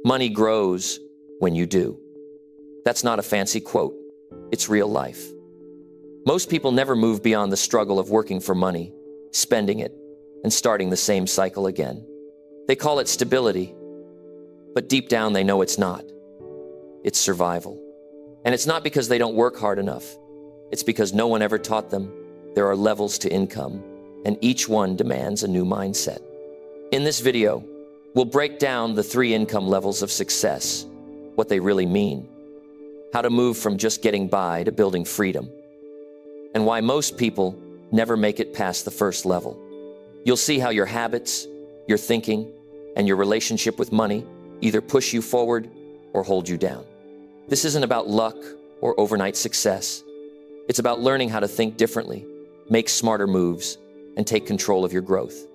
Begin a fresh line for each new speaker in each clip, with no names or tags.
Money grows when you do. That's not a fancy quote. It's real life. Most people never move beyond the struggle of working for money, spending it, and starting the same cycle again. They call it stability, but deep down they know it's not. It's survival. And it's not because they don't work hard enough. It's because no one ever taught them there are levels to income, and each one demands a new mindset. In this video, we'll break down the 3 income levels of success, what they really mean, how to move from just getting by to building freedom, and why most people never make it past the first level. You'll see how your habits, your thinking, and your relationship with money either push you forward or hold you down. This isn't about luck or overnight success. It's about learning how to think differently, make smarter moves, and take control of your growth.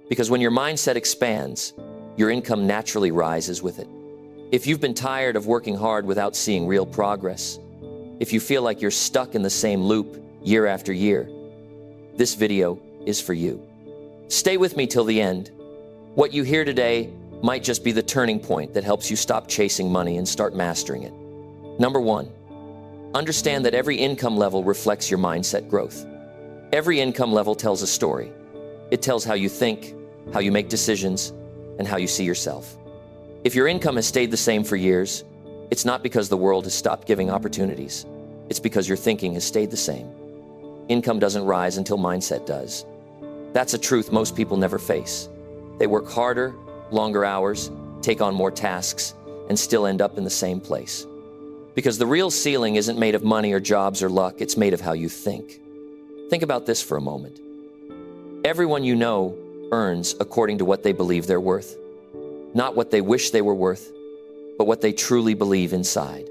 Because when your mindset expands, your income naturally rises with it. If you've been tired of working hard without seeing real progress, if you feel like you're stuck in the same loop year after year, this video is for you. Stay with me till the end. What you hear today might just be the turning point that helps you stop chasing money and start mastering it. Number 1, understand that every income level reflects your mindset growth. Every income level tells a story. It tells how you think, how you make decisions, and how you see yourself. If your income has stayed the same for years, it's not because the world has stopped giving opportunities. It's because your thinking has stayed the same. Income doesn't rise until mindset does. That's a truth most people never face. They work harder, longer hours, take on more tasks, and still end up in the same place. Because the real ceiling isn't made of money or jobs or luck, it's made of how you think. Think about this for a moment. Everyone you know earns according to what they believe they're worth. Not what they wish they were worth, but what they truly believe inside.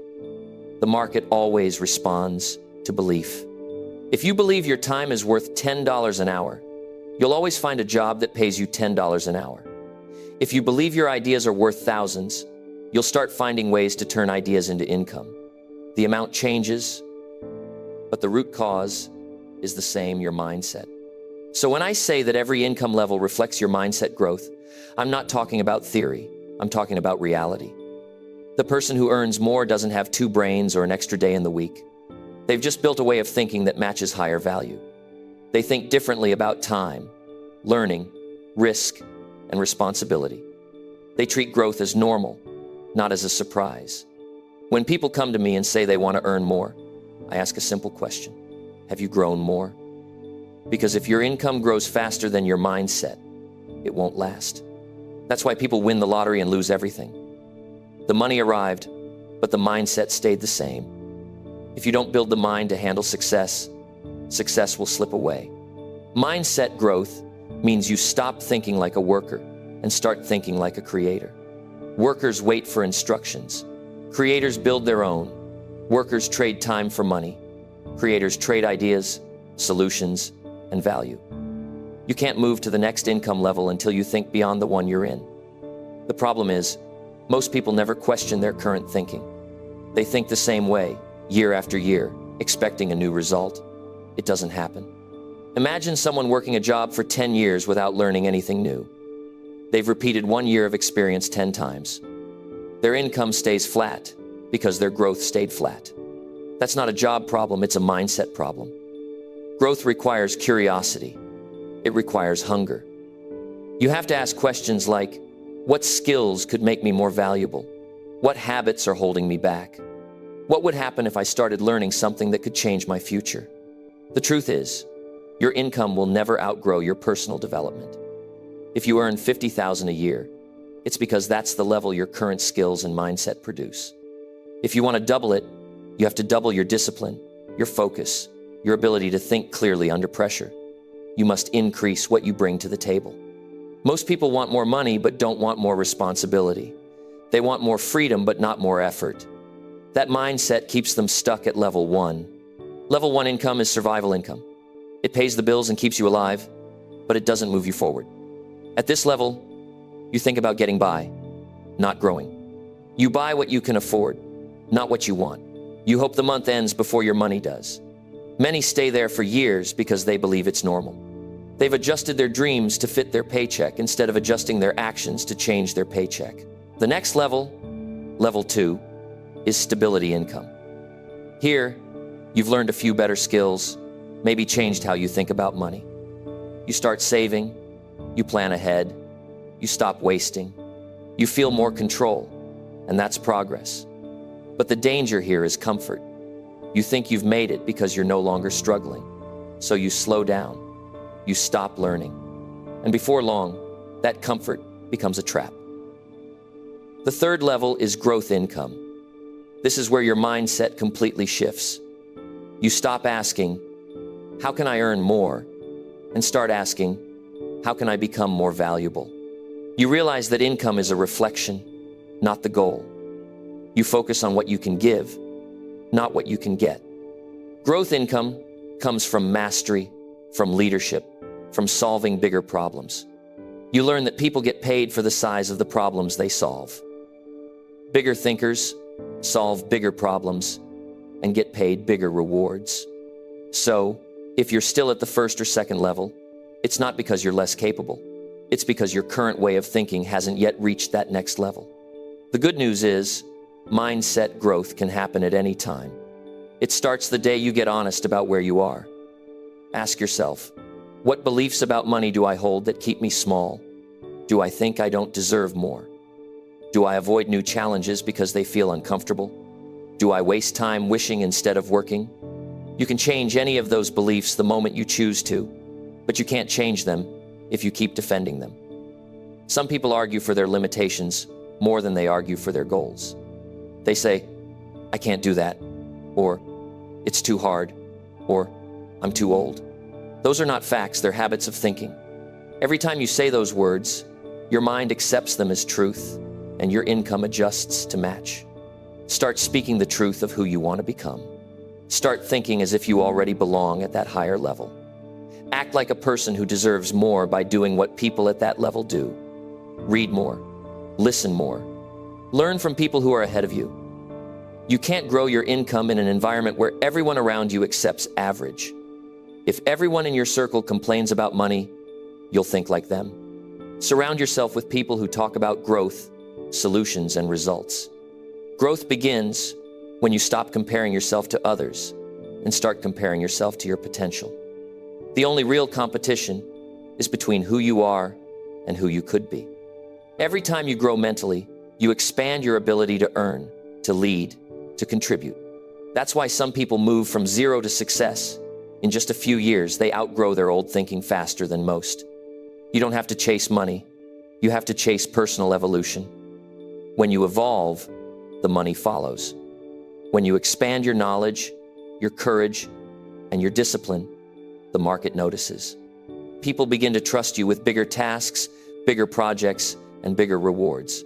The market always responds to belief. If you believe your time is worth $10 an hour, you'll always find a job that pays you $10 an hour. If you believe your ideas are worth thousands, you'll start finding ways to turn ideas into income. The amount changes, but the root cause is the same, your mindset. So when I say that every income level reflects your mindset growth, I'm not talking about theory. I'm talking about reality. The person who earns more doesn't have 2 brains or an extra day in the week. They've just built a way of thinking that matches higher value. They think differently about time, learning, risk, and responsibility. They treat growth as normal, not as a surprise. When people come to me and say they want to earn more, I ask a simple question. Have you grown more? Because if your income grows faster than your mindset, it won't last. That's why people win the lottery and lose everything. The money arrived, but the mindset stayed the same. If you don't build the mind to handle success, success will slip away. Mindset growth means you stop thinking like a worker and start thinking like a creator. Workers wait for instructions. Creators build their own. Workers trade time for money. Creators trade ideas, solutions, and value. You can't move to the next income level until you think beyond the one you're in. The problem is, most people never question their current thinking. They think the same way, year after year, expecting a new result. It doesn't happen. Imagine someone working a job for 10 years without learning anything new. They've repeated 1 year of experience 10 times. Their income stays flat because their growth stayed flat. That's not a job problem, it's a mindset problem. Growth requires curiosity. It requires hunger. You have to ask questions like, what skills could make me more valuable? What habits are holding me back? What would happen if I started learning something that could change my future? The truth is, your income will never outgrow your personal development. If you earn $50,000 a year, it's because that's the level your current skills and mindset produce. If you want to double it, you have to double your discipline, your focus, your ability to think clearly under pressure. You must increase what you bring to the table. Most people want more money but don't want more responsibility. They want more freedom but not more effort. That mindset keeps them stuck at level 1. Level 1 income is survival income. It pays the bills and keeps you alive, but it doesn't move you forward. At this level, you think about getting by, not growing. You buy what you can afford, not what you want. You hope the month ends before your money does. Many stay there for years because they believe it's normal. They've adjusted their dreams to fit their paycheck instead of adjusting their actions to change their paycheck. The next level, level 2, is stability income. Here, you've learned a few better skills, maybe changed how you think about money. You start saving, you plan ahead, you stop wasting, you feel more control, and that's progress. But the danger here is comfort. You think you've made it because you're no longer struggling. So you slow down, you stop learning, and before long, that comfort becomes a trap. The third level is growth income. This is where your mindset completely shifts. You stop asking, how can I earn more? And start asking, how can I become more valuable? You realize that income is a reflection, not the goal. You focus on what you can give, not what you can get. Growth income comes from mastery, from leadership, from solving bigger problems. You learn that people get paid for the size of the problems they solve. Bigger thinkers solve bigger problems and get paid bigger rewards. So, if you're still at the first or second level, it's not because you're less capable. It's because your current way of thinking hasn't yet reached that next level. The good news is, mindset growth can happen at any time. It starts the day you get honest about where you are. Ask yourself, what beliefs about money do I hold that keep me small? Do I think I don't deserve more? Do I avoid new challenges because they feel uncomfortable? Do I waste time wishing instead of working? You can change any of those beliefs the moment you choose to, but you can't change them if you keep defending them. Some people argue for their limitations more than they argue for their goals. They say, I can't do that, or it's too hard, or I'm too old. Those are not facts, they're habits of thinking. Every time you say those words, your mind accepts them as truth, and your income adjusts to match. Start speaking the truth of who you want to become. Start thinking as if you already belong at that higher level. Act like a person who deserves more by doing what people at that level do. Read more. Listen more. Learn from people who are ahead of you. You can't grow your income in an environment where everyone around you accepts average. If everyone in your circle complains about money, you'll think like them. Surround yourself with people who talk about growth, solutions, and results. Growth begins when you stop comparing yourself to others and start comparing yourself to your potential. The only real competition is between who you are and who you could be. Every time you grow mentally, you expand your ability to earn, to lead, to contribute. That's why some people move from zero to success. In just a few years, they outgrow their old thinking faster than most. You don't have to chase money. You have to chase personal evolution. When you evolve, the money follows. When you expand your knowledge, your courage, and your discipline, the market notices. People begin to trust you with bigger tasks, bigger projects, and bigger rewards.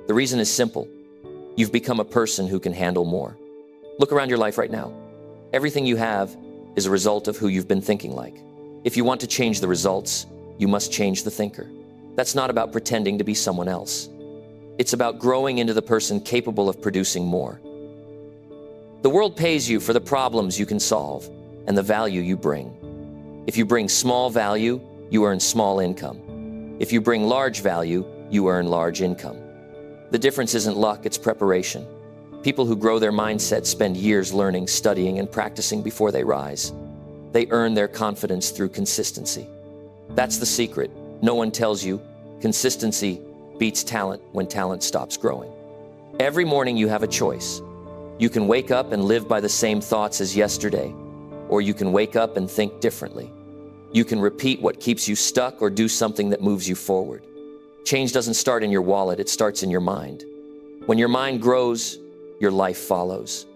The reason is simple. You've become a person who can handle more. Look around your life right now. Everything you have is a result of who you've been thinking like. If you want to change the results, you must change the thinker. That's not about pretending to be someone else. It's about growing into the person capable of producing more. The world pays you for the problems you can solve and the value you bring. If you bring small value, you earn small income. If you bring large value, you earn large income. The difference isn't luck, it's preparation. People who grow their mindset spend years learning, studying, and practicing before they rise. They earn their confidence through consistency. That's the secret. No one tells you consistency beats talent when talent stops growing. Every morning you have a choice. You can wake up and live by the same thoughts as yesterday, or you can wake up and think differently. You can repeat what keeps you stuck or do something that moves you forward. Change doesn't start in your wallet, it starts in your mind. When your mind grows, your life follows.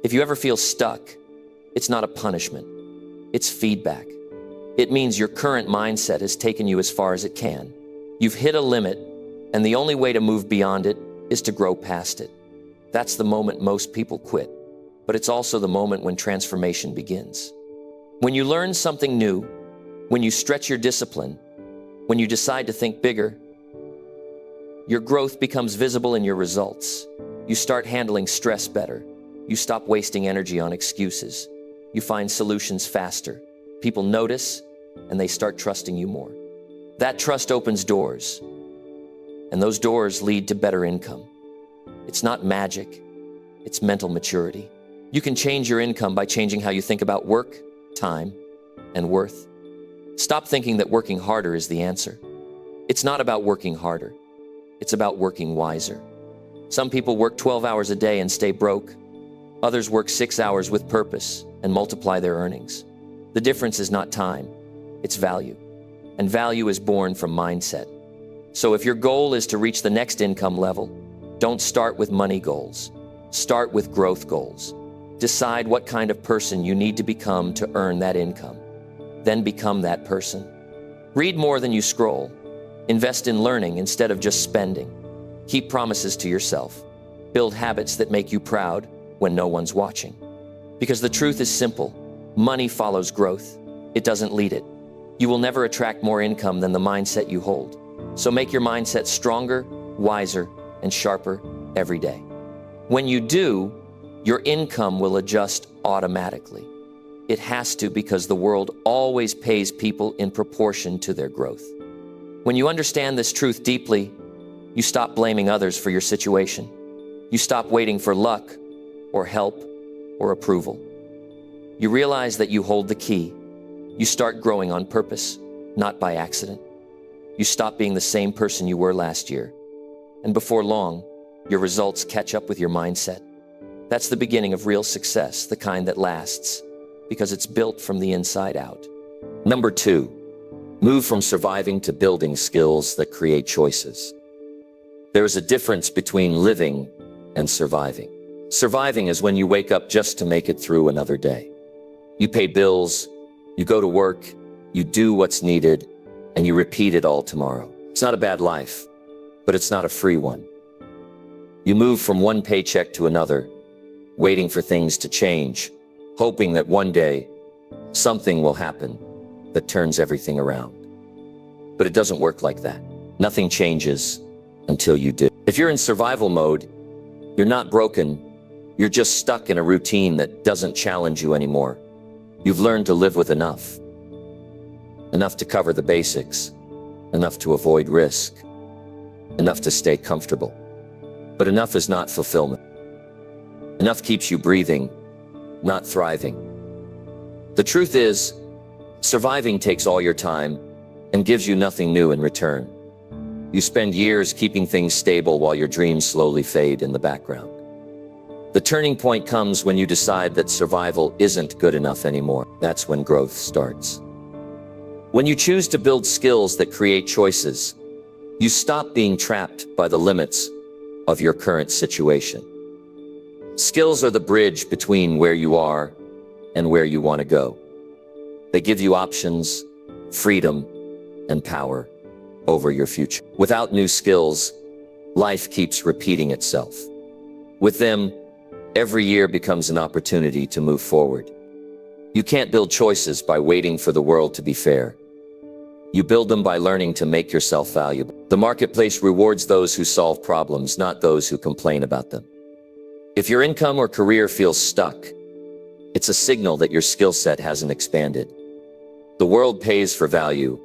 If you ever feel stuck, it's not a punishment, it's feedback. It means your current mindset has taken you as far as it can. You've hit a limit, and the only way to move beyond it is to grow past it. That's the moment most people quit, but it's also the moment when transformation begins. When you learn something new, when you stretch your discipline, when you decide to think bigger, your growth becomes visible in your results. You start handling stress better. You stop wasting energy on excuses. You find solutions faster. People notice, and they start trusting you more. That trust opens doors. and those doors lead to better income. It's not magic, it's mental maturity. You can change your income by changing how you think about work, time, and worth. Stop thinking that working harder is the answer. It's not about working harder. It's about working wiser. Some people work 12 hours a day and stay broke. Others work 6 hours with purpose and multiply their earnings. The difference is not time, it's value. And value is born from mindset. So if your goal is to reach the next income level, don't start with money goals. Start with growth goals. Decide what kind of person you need to become to earn that income. Then become that person. Read more than you scroll. Invest in learning instead of just spending. Keep promises to yourself. Build habits that make you proud when no one's watching. Because the truth is simple. Money follows growth. It doesn't lead it. You will never attract more income than the mindset you hold. So make your mindset stronger, wiser, and sharper every day. When you do, your income will adjust automatically. It has to, because the world always pays people in proportion to their growth. When you understand this truth deeply, you stop blaming others for your situation. You stop waiting for luck or help or approval. You realize that you hold the key. You start growing on purpose, not by accident. You stop being the same person you were last year. And before long, your results catch up with your mindset. That's the beginning of real success, the kind that lasts, because it's built from the inside out.
Number 2, move from surviving to building skills that create choices. There is a difference between living and surviving. Surviving is when you wake up just to make it through another day. You pay bills, you go to work, you do what's needed, and you repeat it all tomorrow. It's not a bad life, but it's not a free one. You move from one paycheck to another, waiting for things to change, hoping that one day something will happen that turns everything around. But it doesn't work like that. Nothing changes until you do. If you're in survival mode, you're not broken. You're just stuck in a routine that doesn't challenge you anymore. You've learned to live with enough. Enough to cover the basics, enough to avoid risk, enough to stay comfortable. But enough is not fulfillment. Enough keeps you breathing, not thriving. The truth is, surviving takes all your time and gives you nothing new in return. You spend years keeping things stable while your dreams slowly fade in the background. The turning point comes when you decide that survival isn't good enough anymore. That's when growth starts. When you choose to build skills that create choices, you stop being trapped by the limits of your current situation. Skills are the bridge between where you are and where you want to go. They give you options, freedom, and power over your future. Without new skills, life keeps repeating itself. With them, every year becomes an opportunity to move forward. You can't build choices by waiting for the world to be fair. You build them by learning to make yourself valuable. The marketplace rewards those who solve problems, not those who complain about them. If your income or career feels stuck, it's a signal that your skill set hasn't expanded. The world pays for value,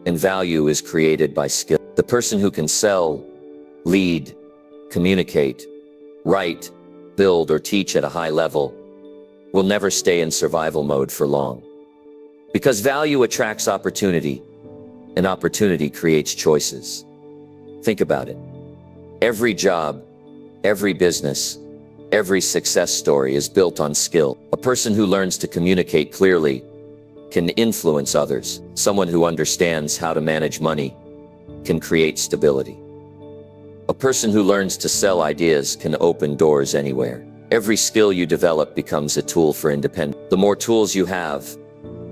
and value is created by skill. The person who can sell, lead, communicate, write, build, or teach at a high level will never stay in survival mode for long. Because value attracts opportunity, and opportunity creates choices. Think about it. Every job, every business, every success story is built on skill. A person who learns to communicate clearly can influence others. Someone who understands how to manage money can create stability. A person who learns to sell ideas can open doors anywhere. Every skill you develop becomes a tool for independence. The more tools you have,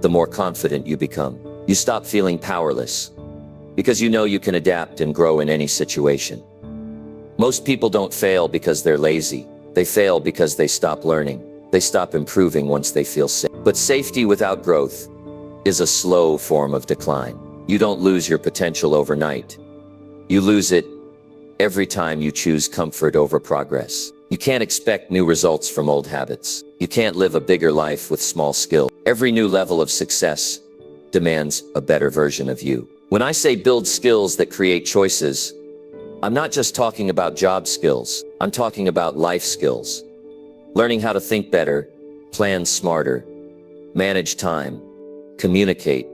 the more confident you become. You stop feeling powerless because you know you can adapt and grow in any situation. Most people don't fail because they're lazy. They fail because they stop learning. They stop improving once they feel safe. But safety without growth is a slow form of decline. You don't lose your potential overnight. You lose it every time you choose comfort over progress. You can't expect new results from old habits. You can't live a bigger life with small skill. Every new level of success demands a better version of you. When I say build skills that create choices, I'm not just talking about job skills. I'm talking about life skills. Learning how to think better, plan smarter, manage time, communicate,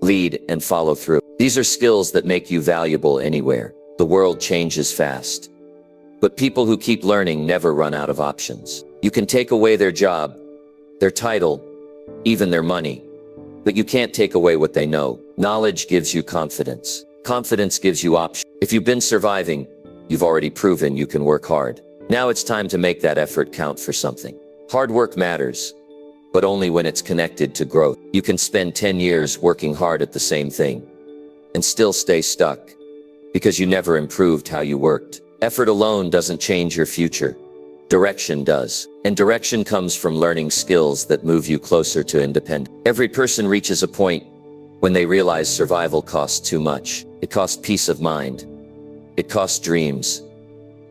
lead, and follow through. These are skills that make you valuable anywhere. The world changes fast. But people who keep learning never run out of options. You can take away their job, their title, even their money. But you can't take away what they know. Knowledge gives you confidence. Confidence gives you options. If you've been surviving, you've already proven you can work hard. Now it's time to make that effort count for something. Hard work matters, but only when it's connected to growth. You can spend 10 years working hard at the same thing and still stay stuck because you never improved how you worked. Effort alone doesn't change your future. Direction does. And direction comes from learning skills that move you closer to independence. Every person reaches a point when they realize survival costs too much. It costs peace of mind. It costs dreams.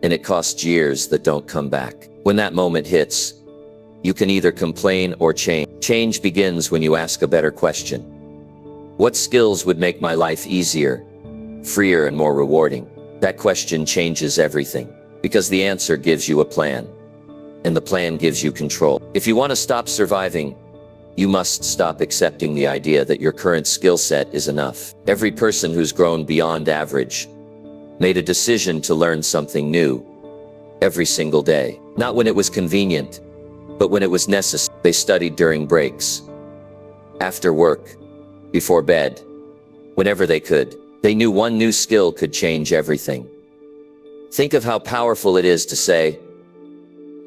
And it costs years that don't come back. When that moment hits, you can either complain or change. Change begins when you ask a better question. What skills would make my life easier, freer, and more rewarding? That question changes everything, because the answer gives you a plan, and the plan gives you control. If you want to stop surviving, you must stop accepting the idea that your current skill set is enough. Every person who's grown beyond average made a decision to learn something new every single day. Not when it was convenient, but when it was necessary. They studied during breaks, after work, before bed, whenever they could. They knew one new skill could change everything. Think of how powerful it is to say,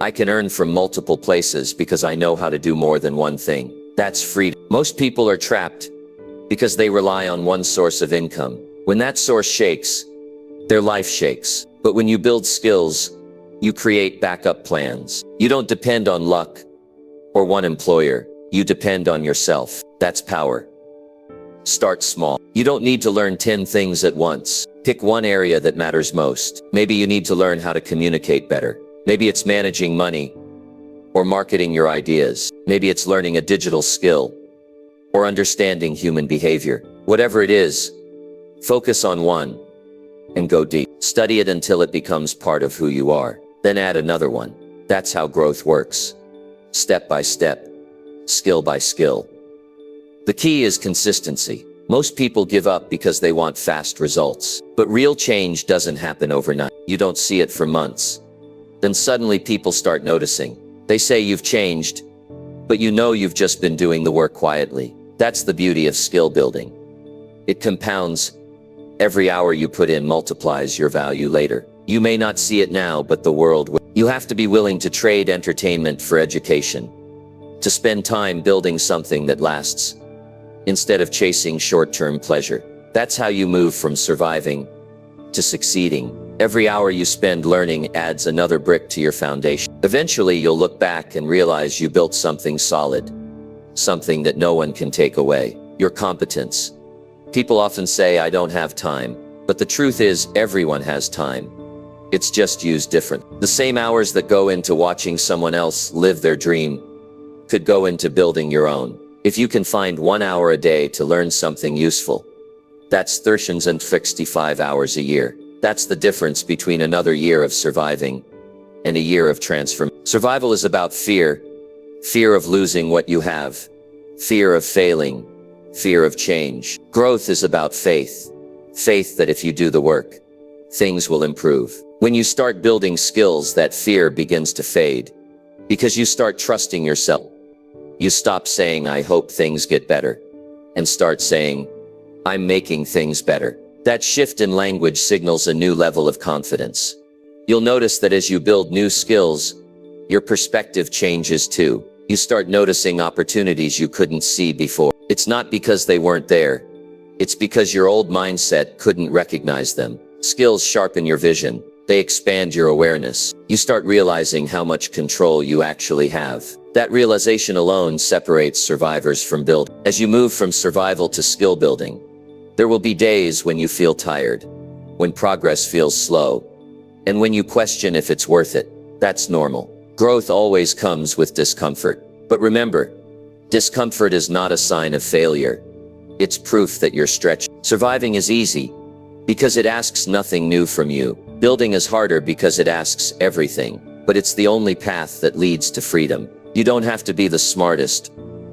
I can earn from multiple places because I know how to do more than one thing. That's freedom. Most people are trapped because they rely on one source of income. When that source shakes, their life shakes. But when you build skills, you create backup plans. You don't depend on luck or one employer. You depend on yourself. That's power. Start small. You don't need to learn 10 things at once. Pick one area that matters most. Maybe you need to learn how to communicate better. Maybe it's managing money or marketing your ideas. Maybe it's learning a digital skill or understanding human behavior. Whatever it is, focus on one and go deep. Study it until it becomes part of who you are. Then add another one. That's how growth works. Step by step, skill by skill. The key is consistency. Most people give up because they want fast results. But real change doesn't happen overnight. You don't see it for months. Then suddenly people start noticing. They say you've changed, but you know you've just been doing the work quietly. That's the beauty of skill building. It compounds. Every hour you put in multiplies your value later. You may not see it now, but the world will. You have to be willing to trade entertainment for education, to spend time building something that lasts, instead of chasing short-term pleasure. That's how you move from surviving to succeeding. Every hour you spend learning adds another brick to your foundation. Eventually, you'll look back and realize you built something solid, something that no one can take away. Your competence. People often say, I don't have time. But the truth is, everyone has time. It's just used different. The same hours that go into watching someone else live their dream could go into building your own. If you can find 1 hour a day to learn something useful, that's 365 hours a year. That's the difference between another year of surviving and a year of transformation. Survival is about fear. Fear of losing what you have. Fear of failing. Fear of change. Growth is about faith. Faith that if you do the work, things will improve. When you start building skills, that fear begins to fade because you start trusting yourself. You stop saying, I hope things get better, and start saying, I'm making things better. That shift in language signals a new level of confidence. You'll notice that as you build new skills, your perspective changes too. You start noticing opportunities you couldn't see before. It's not because they weren't there. It's because your old mindset couldn't recognize them. Skills sharpen your vision. They expand your awareness. You start realizing how much control you actually have. That realization alone separates survivors from builders. As you move from survival to skill building, there will be days when you feel tired, when progress feels slow, and when you question if it's worth it. That's normal. Growth always comes with discomfort. But remember, discomfort is not a sign of failure. It's proof that you're stretched. Surviving is easy because it asks nothing new from you. Building is harder because it asks everything, but it's the only path that leads to freedom. You don't have to be the smartest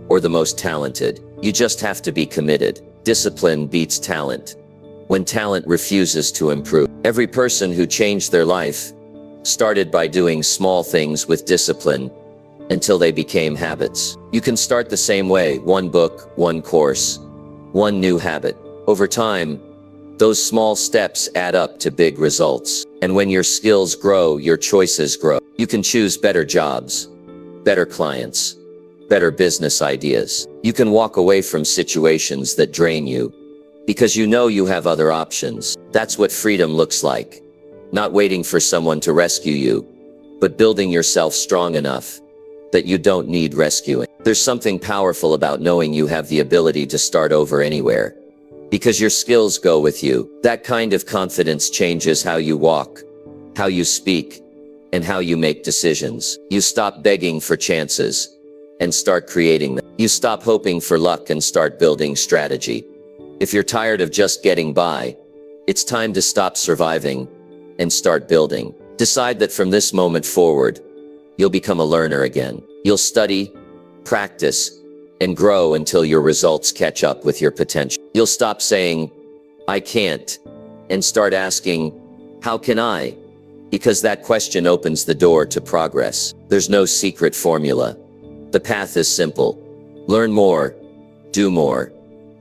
or the most talented. You just have to be committed. Discipline beats talent when talent refuses to improve. Every person who changed their life started by doing small things with discipline until they became habits. You can start the same way: one book, one course, one new habit. Over time, those small steps add up to big results. And when your skills grow, your choices grow. You can choose better jobs, better clients, better business ideas. You can walk away from situations that drain you because you know you have other options. That's what freedom looks like. Not waiting for someone to rescue you, but building yourself strong enough that you don't need rescuing. There's something powerful about knowing you have the ability to start over anywhere, because your skills go with you. That kind of confidence changes how you walk, how you speak, and how you make decisions. You stop begging for chances and start creating them. You stop hoping for luck and start building strategy. If you're tired of just getting by, it's time to stop surviving and start building. Decide that from this moment forward, you'll become a learner again. You'll study, practice, and grow until your results catch up with your potential. You'll stop saying, "I can't," and start asking, "How can I?" Because that question opens the door to progress. There's no secret formula. The path is simple. Learn more, do more,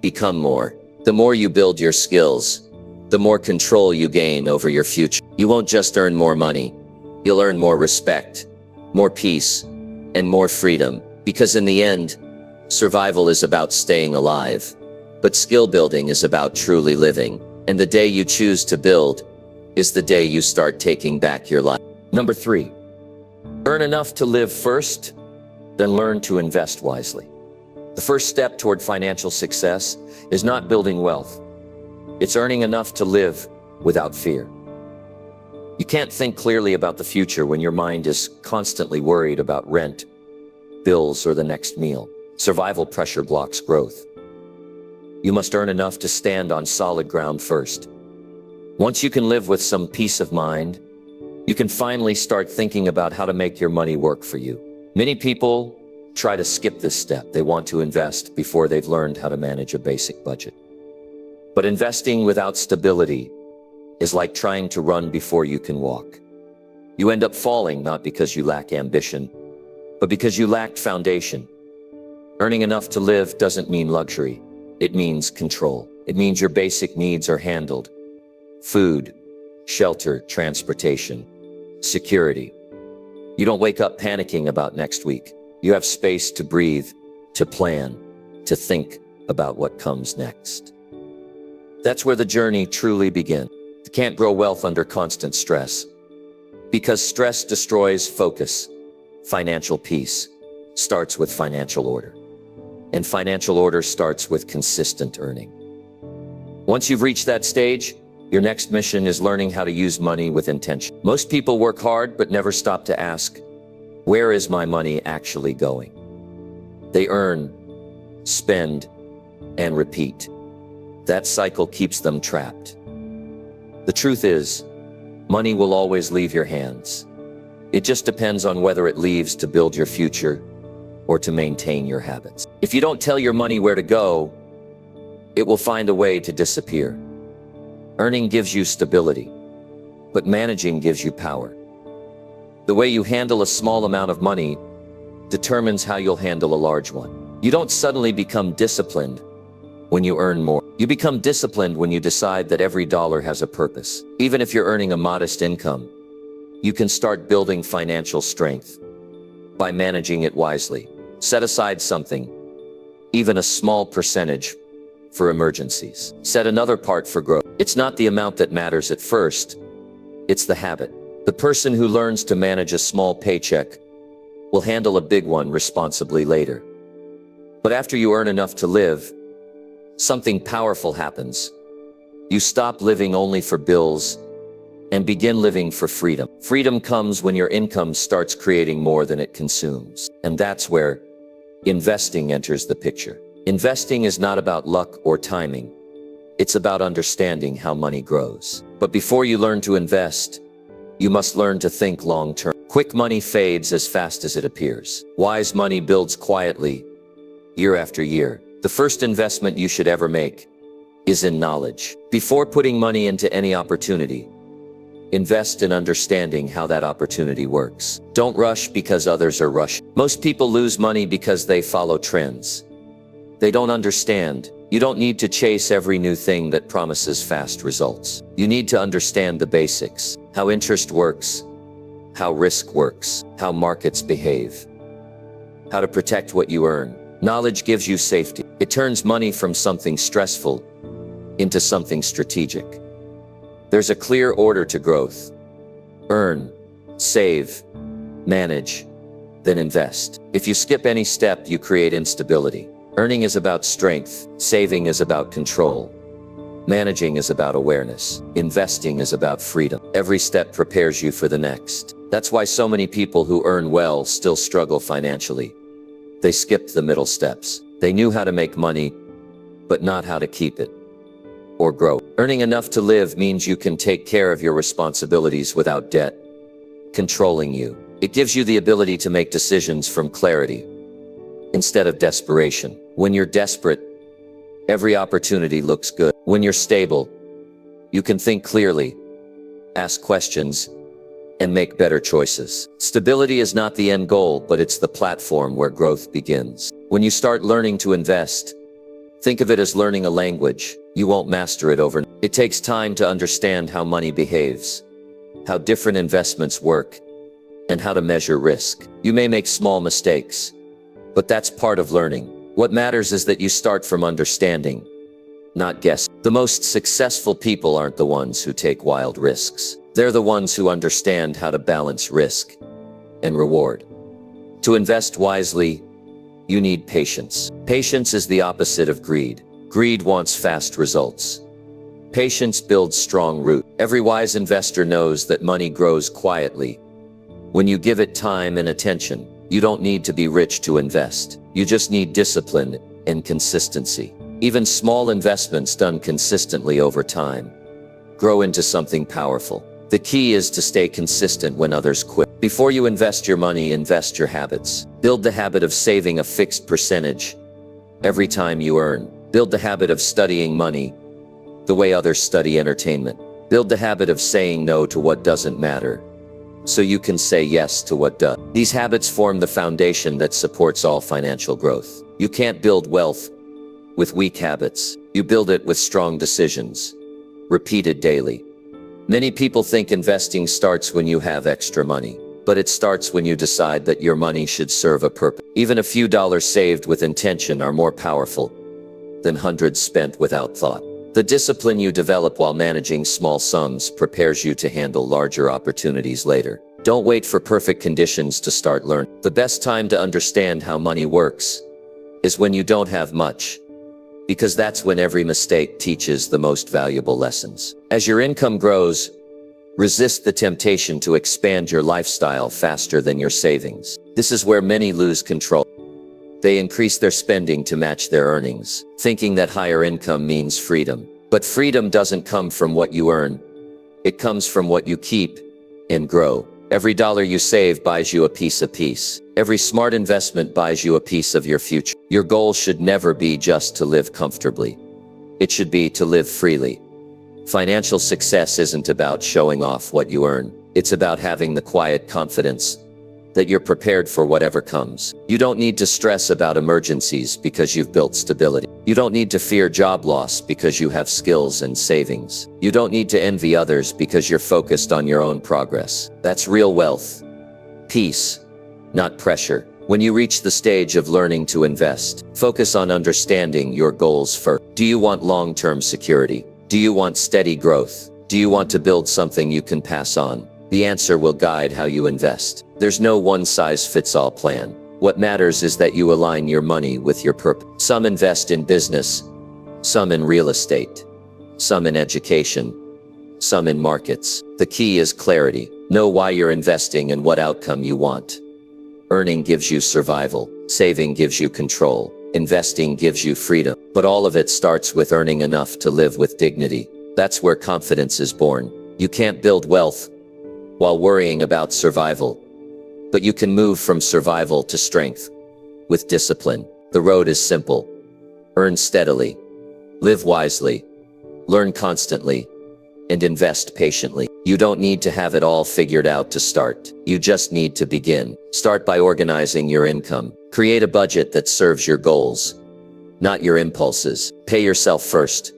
become more. The more you build your skills, the more control you gain over your future. You won't just earn more money. You'll earn more respect, more peace, and more freedom. Because in the end, survival is about staying alive, but skill building is about truly living. And the day you choose to build is the day you start taking back your life.
Number 3, earn enough to live first, then learn to invest wisely. The first step toward financial success is not building wealth. It's earning enough to live without fear. You can't think clearly about the future when your mind is constantly worried about rent, bills, or the next meal. Survival pressure blocks growth. You must earn enough to stand on solid ground first. Once you can live with some peace of mind, you can finally start thinking about how to make your money work for you. Many people try to skip this step. They want to invest before they've learned how to manage a basic budget. But investing without stability is like trying to run before you can walk. You end up falling not because you lack ambition, but because you lacked foundation. Earning enough to live doesn't mean luxury. It means control. It means your basic needs are handled. Food, shelter, transportation, security. You don't wake up panicking about next week. You have space to breathe, to plan, to think about what comes next. That's where the journey truly begins. You can't grow wealth under constant stress, because stress destroys focus. Financial peace starts with financial order, and financial order starts with consistent earning. Once you've reached that stage, your next mission is learning how to use money with intention. Most people work hard but never stop to ask, where is my money actually going? They earn, spend, and repeat. That cycle keeps them trapped. The truth is, money will always leave your hands. It just depends on whether it leaves to build your future or to maintain your habits. If you don't tell your money where to go, it will find a way to disappear. Earning gives you stability, but managing gives you power. The way you handle a small amount of money determines how you'll handle a large one. You don't suddenly become disciplined when you earn more. You become disciplined when you decide that every dollar has a purpose. Even if you're earning a modest income, you can start building financial strength by managing it wisely. Set aside something, even a small percentage, for emergencies. Set another part for growth. It's not the amount that matters at first, it's the habit. The person who learns to manage a small paycheck will handle a big one responsibly later. But after you earn enough to live, something powerful happens. You stop living only for bills and begin living for freedom. Freedom comes when your income starts creating more than it consumes. And that's where investing enters the picture. Investing is not about luck or timing.
It's about understanding how money grows. But before you learn to invest, you must learn to think long-term. Quick money fades as fast as it appears. Wise money builds quietly, year after year. The first investment you should ever make is in knowledge. Before putting money into any opportunity, invest in understanding how that opportunity works. Don't rush because others are rushing. Most people lose money because they follow trends. They don't understand. You don't need to chase every new thing that promises fast results. You need to understand the basics: how interest works, how risk works, how markets behave, how to protect what you earn. Knowledge gives you safety. It turns money from something stressful into something strategic. There's a clear order to growth: earn, save, manage, then invest. If you skip any step, you create instability. Earning is about strength, saving is about control, managing is about awareness, investing is about freedom. Every step prepares you for the next. That's why so many people who earn well still struggle financially. They skipped the middle steps. They knew how to make money, but not how to keep it or grow. Earning enough to live means you can take care of your responsibilities without debt controlling you. It gives you the ability to make decisions from clarity instead of desperation. When you're desperate, every opportunity looks good. When you're stable, you can think clearly, ask questions, and make better choices. Stability is not the end goal, but it's the platform where growth begins. When you start learning to invest, think of it as learning a language. You won't master it overnight. It takes time to understand how money behaves, how different investments work, and how to measure risk. You may make small mistakes, but that's part of learning. What matters is that you start from understanding, not guess. The most successful people aren't the ones who take wild risks. They're the ones who understand how to balance risk and reward. To invest wisely, you need patience. Patience is the opposite of greed. Greed wants fast results. Patience builds strong roots. Every wise investor knows that money grows quietly when you give it time and attention. You don't need to be rich to invest. You just need discipline and consistency. Even small investments done consistently over time grow into something powerful. The key is to stay consistent when others quit. Before you invest your money, invest your habits. Build the habit of saving a fixed percentage every time you earn. Build the habit of studying money the way others study entertainment. Build the habit of saying no to what doesn't matter so you can say yes to what does. These habits form the foundation that supports all financial growth. You can't build wealth with weak habits. You build it with strong decisions, repeated daily. Many people think investing starts when you have extra money, but it starts when you decide that your money should serve a purpose. Even a few dollars saved with intention are more powerful than hundreds spent without thought. The discipline you develop while managing small sums prepares you to handle larger opportunities later. Don't wait for perfect conditions to start learning. The best time to understand how money works is when you don't have much, because that's when every mistake teaches the most valuable lessons. As your income grows, resist the temptation to expand your lifestyle faster than your savings. This is where many lose control. They increase their spending to match their earnings, thinking that higher income means freedom. But freedom doesn't come from what you earn. It comes from what you keep and grow. Every dollar you save buys you a piece of peace. Every smart investment buys you a piece of your future. Your goal should never be just to live comfortably. It should be to live freely. Financial success isn't about showing off what you earn. It's about having the quiet confidence that you're prepared for whatever comes. You don't need to stress about emergencies because you've built stability. You don't need to fear job loss because you have skills and savings. You don't need to envy others because you're focused on your own progress. That's real wealth. Peace, not pressure. When you reach the stage of learning to invest, focus on understanding your goals first. Do you want long-term security? Do you want steady growth? Do you want to build something you can pass on? The answer will guide how you invest. There's no one-size-fits-all plan. What matters is that you align your money with your purpose. Some invest in business, some in real estate, some in education, some in markets. The key is clarity. Know why you're investing and what outcome you want. Earning gives you survival. Saving gives you control. Investing gives you freedom. But all of it starts with earning enough to live with dignity. That's where confidence is born. You can't build wealth while worrying about survival, but you can move from survival to strength with discipline. The road is simple. Earn steadily, live wisely, learn constantly, and invest patiently. You don't need to have it all figured out to start. You just need to begin. Start by organizing your income. Create a budget that serves your goals, not your impulses. Pay yourself first,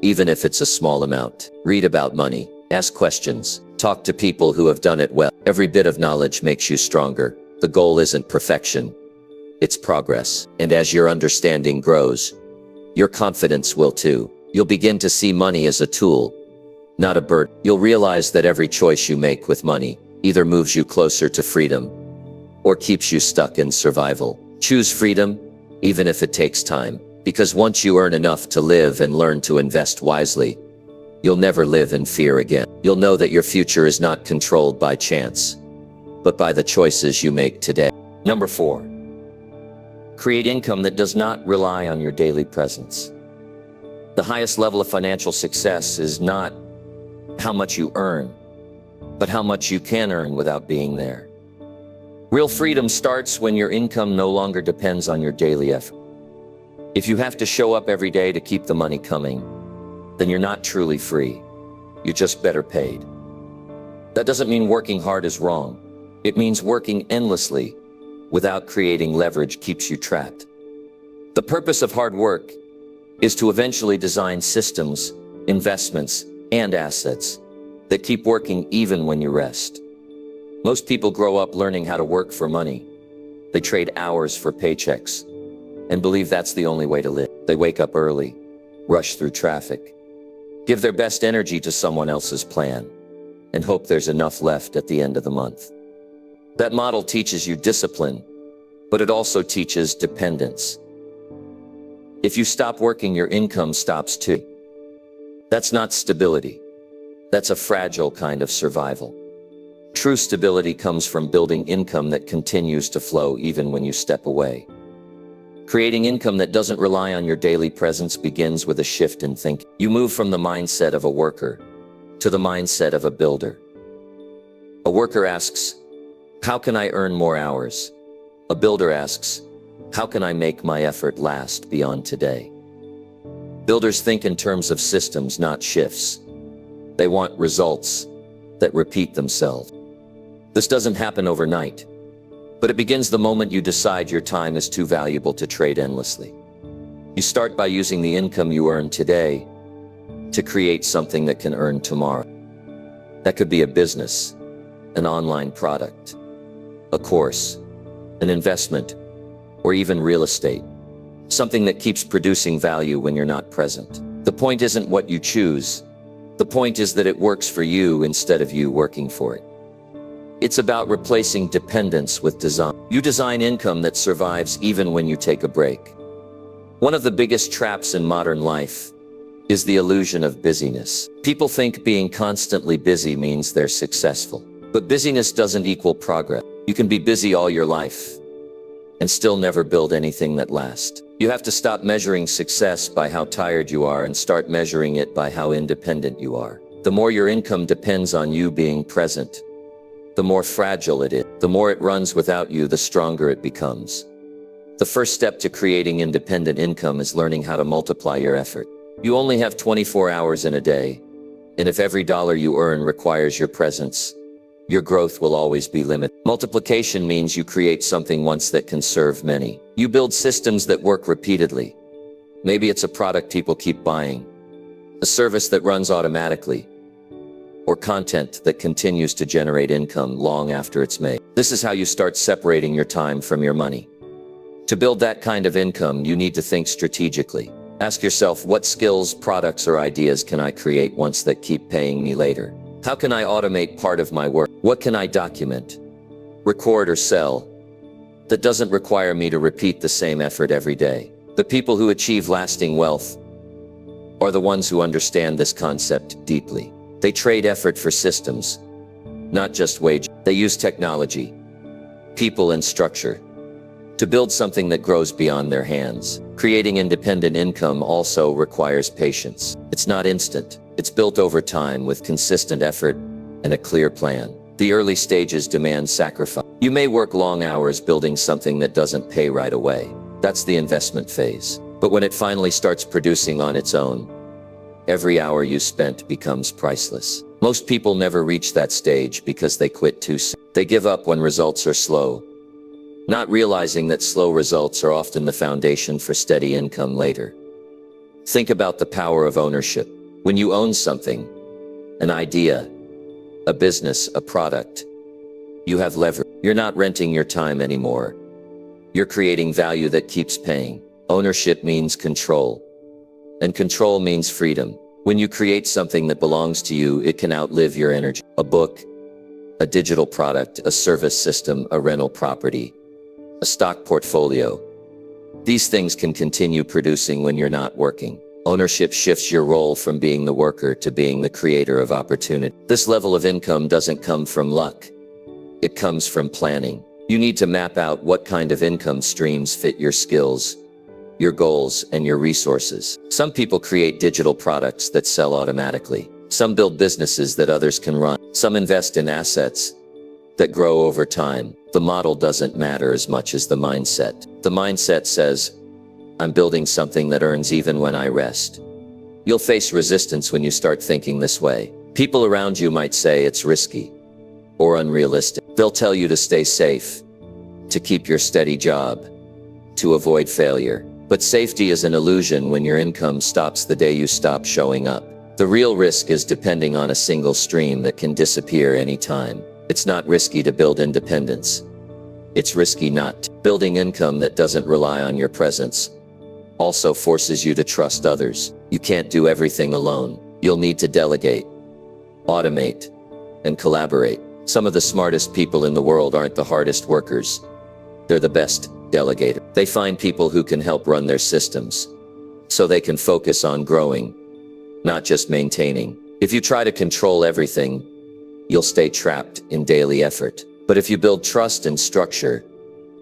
even if it's a small amount. Read about money. Ask questions. Talk to people who have done it well. Every bit of knowledge makes you stronger. The goal isn't perfection, it's progress. And as your understanding grows, your confidence will too. You'll begin to see money as a tool, not a burden. You'll realize that every choice you make with money either moves you closer to freedom or keeps you stuck in survival. Choose freedom, even if it takes time, because once you earn enough to live and learn to invest wisely, you'll never live in fear again. You'll know that your future is not controlled by chance, but by the choices you make today.
Number 4, create income that does not rely on your daily presence. The highest level of financial success is not how much you earn, but how much you can earn without being there. Real freedom starts when your income no longer depends on your daily effort. If you have to show up every day to keep the money coming, then you're not truly free. You're just better paid. That doesn't mean working hard is wrong. It means working endlessly without creating leverage keeps you trapped. The purpose of hard work is to eventually design systems, investments, and assets that keep working even when you rest. Most people grow up learning how to work for money. They trade hours for paychecks and believe that's the only way to live. They wake up early, rush through traffic, give their best energy to someone else's plan, and hope there's enough left at the end of the month. That model teaches you discipline, but it also teaches dependence. If you stop working, your income stops too. That's not stability. That's a fragile kind of survival. True stability comes from building income that continues to flow even when you step away. Creating income that doesn't rely on your daily presence begins with a shift in thinking. You move from the mindset of a worker to the mindset of a builder. A worker asks, how can I earn more hours? A builder asks, how can I make my effort last beyond today? Builders think in terms of systems, not shifts. They want results that repeat themselves. This doesn't happen overnight, but it begins the moment you decide your time is too valuable to trade endlessly. You start by using the income you earn today to create something that can earn tomorrow. That could be a business, an online product, a course, an investment, or even real estate. Something that keeps producing value when you're not present. The point isn't what you choose. The point is that it works for you instead of you working for it. It's about replacing dependence with design. You design income that survives even when you take a break. One of the biggest traps in modern life is the illusion of busyness. People think being constantly busy means they're successful. But busyness doesn't equal progress. You can be busy all your life and still never build anything that lasts. You have to stop measuring success by how tired you are and start measuring it by how independent you are. The more your income depends on you being present, the more fragile it is. The more it runs without you, the stronger it becomes. The first step to creating independent income is learning how to multiply your effort. You only have 24 hours in a day, and if every dollar you earn requires your presence, your growth will always be limited. Multiplication means you create something once that can serve many. You build systems that work repeatedly. Maybe it's a product people keep buying, a service that runs automatically, or content that continues to generate income long after it's made. This is how you start separating your time from your money. To build that kind of income, you need to think strategically. Ask yourself, what skills, products, or ideas can I create once that keep paying me later? How can I automate part of my work? What can I document, record, or sell that doesn't require me to repeat the same effort every day? The people who achieve lasting wealth are the ones who understand this concept deeply. They trade effort for systems, not just wages. They use technology, people, and structure
to build something that grows beyond their hands. Creating independent income also requires patience. It's not instant. It's built over time with consistent effort and a clear plan. The early stages demand sacrifice. You may work long hours building something that doesn't pay right away. That's the investment phase. But when it finally starts producing on its own, every hour you spent becomes priceless. Most people never reach that stage because they quit too soon. They give up when results are slow, not realizing that slow results are often the foundation for steady income later. Think about the power of ownership. When you own something, an idea, a business, a product, you have leverage. You're not renting your time anymore. You're creating value that keeps paying. Ownership means control, and control means freedom. When you create something that belongs to you, it can outlive your energy. A book, a digital product, a service system, a rental property, a stock portfolio. These things can continue producing when you're not working. Ownership shifts your role from being the worker to being the creator of opportunity. This level of income doesn't come from luck. It comes from planning. You need to map out what kind of income streams fit your skills, your goals, and your resources. Some people create digital products that sell automatically. Some build businesses that others can run. Some invest in assets that grow over time. The model doesn't matter as much as the mindset. The mindset says, I'm building something that earns even when I rest. You'll face resistance when you start thinking this way. People around you might say it's risky or unrealistic. They'll tell you to stay safe, to keep your steady job, to avoid failure. But safety is an illusion when your income stops the day you stop showing up. The real risk is depending on a single stream that can disappear anytime. It's not risky to build independence. It's risky not to. Building income that doesn't rely on your presence also forces you to trust others. You can't do everything alone. You'll need to delegate, automate, and collaborate. Some of the smartest people in the world aren't the hardest workers. They're the best delegators. They find people who can help run their systems, so they can focus on growing, not just maintaining. If you try to control everything, you'll stay trapped in daily effort. But if you build trust and structure,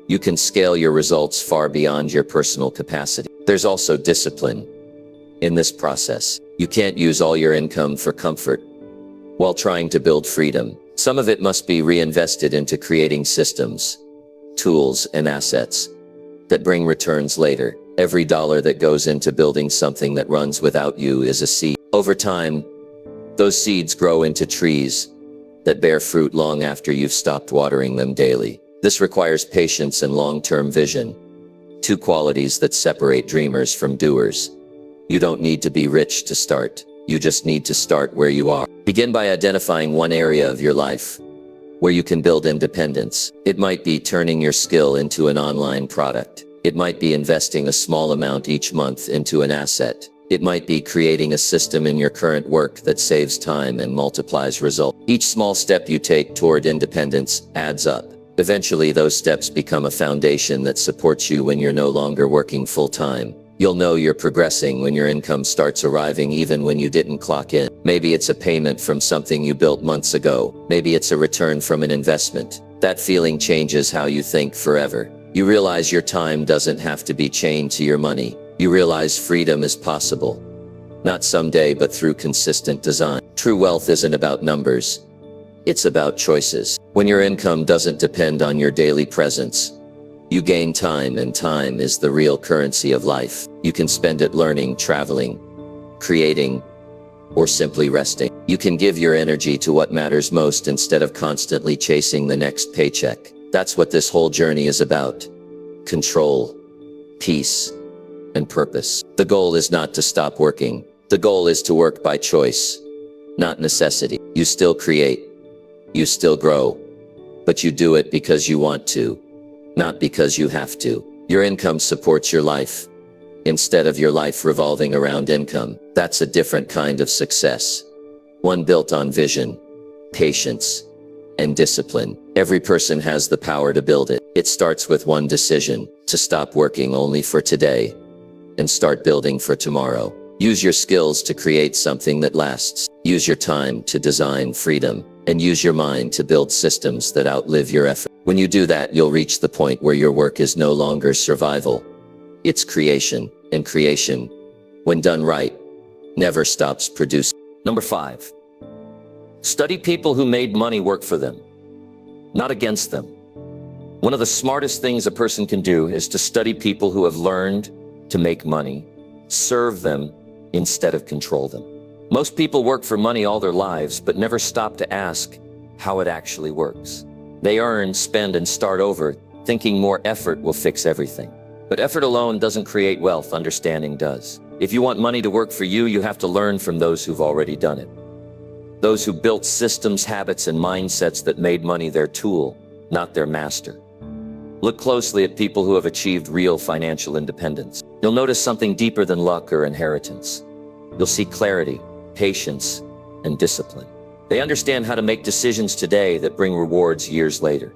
you can scale your results far beyond your personal capacity. There's also discipline in this process. You can't use all your income for comfort while trying to build freedom. Some of it must be reinvested into creating systems, tools, and assets that bring returns later. Every dollar that goes into building something that runs without you is a seed. Over time, those seeds grow into trees that bear fruit long after you've stopped watering them daily. This requires patience and long-term vision, two qualities that separate dreamers from doers. You don't need to be rich to start. You just need to start where you are. Begin by identifying one area of your life where you can build independence. It might be turning your skill into an online product. It might be investing a small amount each month into an asset. It might be creating a system in your current work that saves time and multiplies results. Each small step you take toward independence adds up. Eventually, those steps become a foundation that supports you when you're no longer working full-time. You'll know you're progressing when your income starts arriving even when you didn't clock in. Maybe it's a payment from something you built months ago. Maybe it's a return from an investment. That feeling changes how you think forever. You realize your time doesn't have to be chained to your money. You realize freedom is possible. Not someday, but through consistent design. True wealth isn't about numbers. It's about choices. When your income doesn't depend on your daily presence, you gain time, and time is the real currency of life. You can spend it learning, traveling, creating, or simply resting. You can give your energy to what matters most instead of constantly chasing the next paycheck. That's what this whole journey is about. Control, peace, and purpose. The goal is not to stop working. The goal is to work by choice, not necessity. You still create, you still grow, but you do it because you want to, not because you have to. Your income supports your life, instead of your life revolving around income. That's a different kind of success. One built on vision, patience, and discipline. Every person has the power to build it. It starts with one decision: to stop working only for today and start building for tomorrow. Use your skills to create something that lasts. Use your time to design freedom. and use your mind to build systems that outlive your effort. When you do that, you'll reach the point where your work is no longer survival. It's creation, and creation, when done right, never stops producing.
Number 5. Study people who made money work for them, not against them. One of the smartest things a person can do is to study people who have learned to make money, serve them instead of control them. Most people work for money all their lives, but never stop to ask how it actually works. They earn, spend, and start over, thinking more effort will fix everything. But effort alone doesn't create wealth, understanding does. If you want money to work for you, you have to learn from those who've already done it. Those who built systems, habits, and mindsets that made money their tool, not their master. Look closely at people who have achieved real financial independence. You'll notice something deeper than luck or inheritance. You'll see clarity, patience, and discipline. They understand how to make decisions today that bring rewards years later.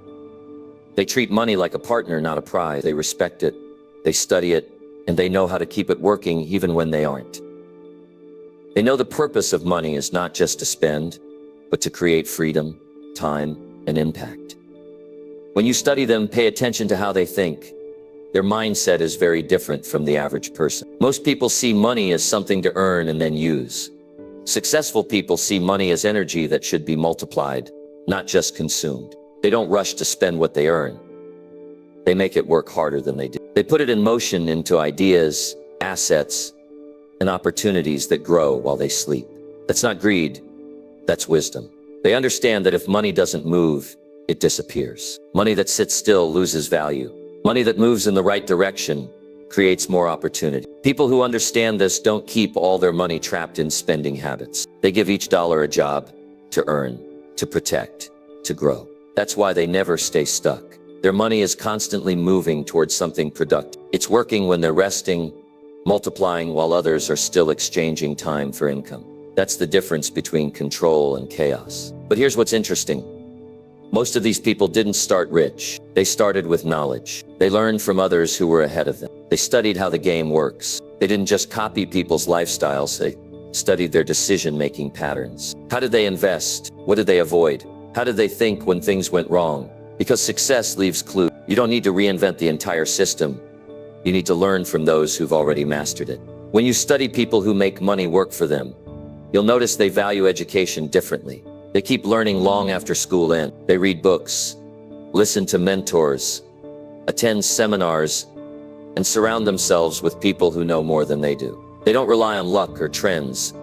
They treat money like a partner, not a prize. They respect it, they study it, and they know how to keep it working even when they aren't. They know the purpose of money is not just to spend, but to create freedom, time, and impact. When you study them, pay attention to how they think. Their mindset is very different from the average person. Most people see money as something to earn and then use. Successful people see money as energy that should be multiplied, not just consumed. They don't rush to spend what they earn. They make it work harder than they do. They put it in motion into ideas, assets, and opportunities that grow while they sleep. That's not greed, that's wisdom. They understand that if money doesn't move, it disappears. Money that sits still loses value. Money that moves in the right direction creates more opportunity. People who understand this don't keep all their money trapped in spending habits. They give each dollar a job to earn, to protect, to grow. That's why they never stay stuck. Their money is constantly moving towards something productive. It's working when they're resting, multiplying while others are still exchanging time for income. That's the difference between control and chaos. But here's what's interesting. Most of these people didn't start rich. They started with knowledge. They learned from others who were ahead of them. They studied how the game works. They didn't just copy people's lifestyles, they studied their decision-making patterns. How did they invest? What did they avoid? How did they think when things went wrong? Because success leaves clues. You don't need to reinvent the entire system. You need to learn from those who've already mastered it. When you study people who make money work for them, you'll notice they value education differently. They keep learning long after school ends. They read books, listen to mentors, attend seminars, and surround themselves with people who know more than they do. They don't rely on luck or trends.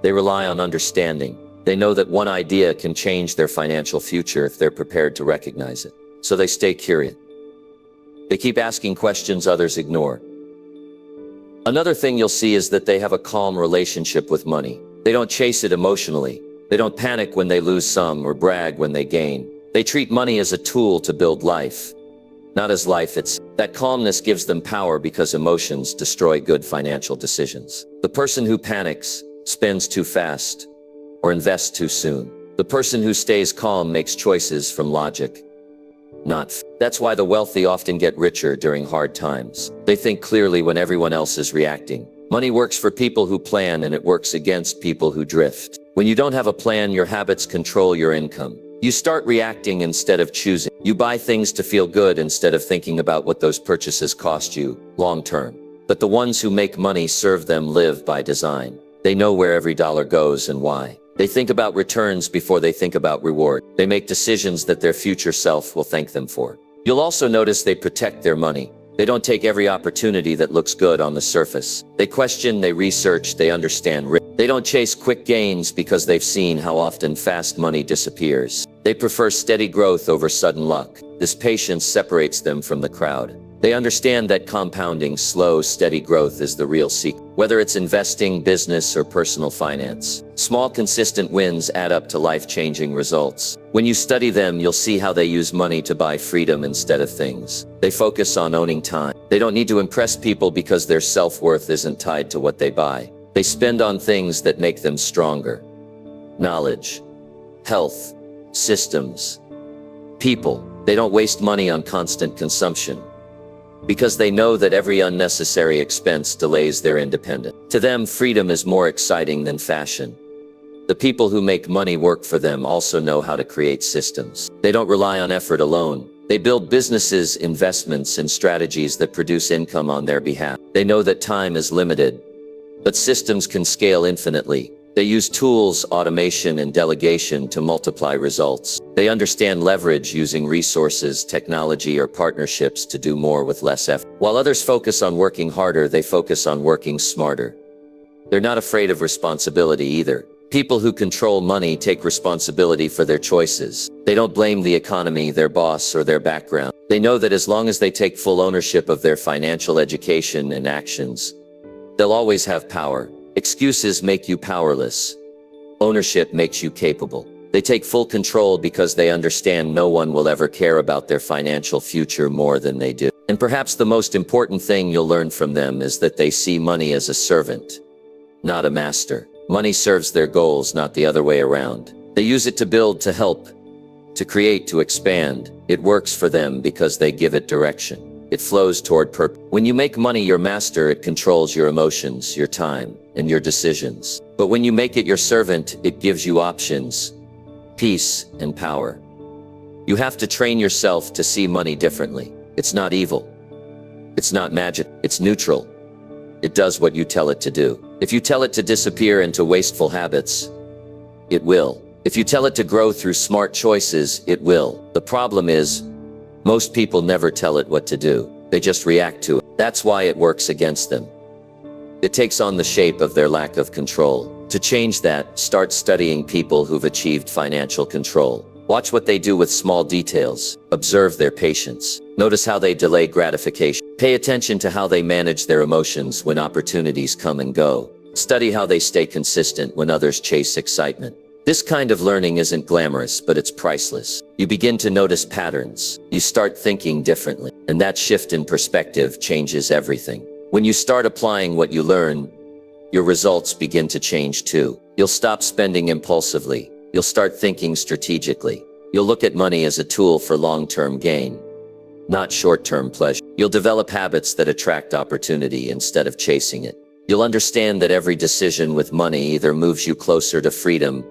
They rely on understanding. They know that one idea can change their financial future if they're prepared to recognize it. So they stay curious. They keep asking questions others ignore. Another thing you'll see is that they have a calm relationship with money. They don't chase it emotionally. They don't panic when they lose some or brag when they gain. They treat money as a tool to build life, not as life itself. That calmness gives them power because emotions destroy good financial decisions. The person who panics, spends too fast, or invests too soon. The person who stays calm makes choices from logic, not fear. That's why the wealthy often get richer during hard times. They think clearly when everyone else is reacting. Money works for people who plan, and it works against people who drift. When you don't have a plan, your habits control your income. You start reacting instead of choosing. You buy things to feel good instead of thinking about what those purchases cost you long term. But the ones who make money serve them live by design. They know where every dollar goes and why. They think about returns before they think about reward. They make decisions that their future self will thank them for. You'll also notice they protect their money. They don't take every opportunity that looks good on the surface. They question, they research, they understand risk. They don't chase quick gains because they've seen how often fast money disappears. They prefer steady growth over sudden luck. This patience separates them from the crowd. They understand that compounding, slow, steady growth is the real secret. Whether it's investing, business, or personal finance, small, consistent wins add up to life-changing results. When you study them, you'll see how they use money to buy freedom instead of things. They focus on owning time. They don't need to impress people because their self-worth isn't tied to what they buy. They spend on things that make them stronger. Knowledge, health, systems, people. They don't waste money on constant consumption, because they know that every unnecessary expense delays their independence. To them, freedom is more exciting than fashion,
The people who make money work for them also know how to create systems. They don't rely on effort alone. They build businesses, investments, and strategies that produce income on their behalf. They know that time is limited, but systems can scale infinitely. They use tools, automation, and delegation to multiply results. They understand leverage, using resources, technology, or partnerships to do more with less effort. While others focus on working harder, they focus on working smarter. They're not afraid of responsibility either. People who control money take responsibility for their choices. They don't blame the economy, their boss, or their background. They know that as long as they take full ownership of their financial education and actions, they'll always have power. Excuses make you powerless. Ownership makes you capable. They take full control because they understand no one will ever care about their financial future more than they do. And perhaps the most important thing you'll learn from them is that they see money as a servant, not a master. Money serves their goals, not the other way around. They use it to build, to help, to create, to expand. It works for them because they give it direction. It flows toward purpose. When you make money your master, it controls your emotions, your time, and your decisions. But when you make it your servant, it gives you options, peace, and power. You have to train yourself to see money differently. It's not evil. It's not magic. It's neutral. It does what you tell it to do. If you tell it to disappear into wasteful habits, it will. If you tell it to grow through smart choices, it will. The problem is, most people never tell it what to do. They just react to it. That's why it works against them. It takes on the shape of their lack of control. To change that, start studying people who've achieved financial control. Watch what they do with small details. Observe their patience. Notice how they delay gratification. Pay attention to how they manage their emotions when opportunities come and go. Study how they stay consistent when others chase excitement. This kind of learning isn't glamorous, but it's priceless. You begin to notice patterns. You start thinking differently. And that shift in perspective changes everything. When you start applying what you learn, your results begin to change too. You'll stop spending impulsively. You'll start thinking strategically. You'll look at money as a tool for long-term gain, not short-term pleasure. You'll develop habits that attract opportunity instead of chasing it. You'll understand that every decision with money either moves you closer to freedom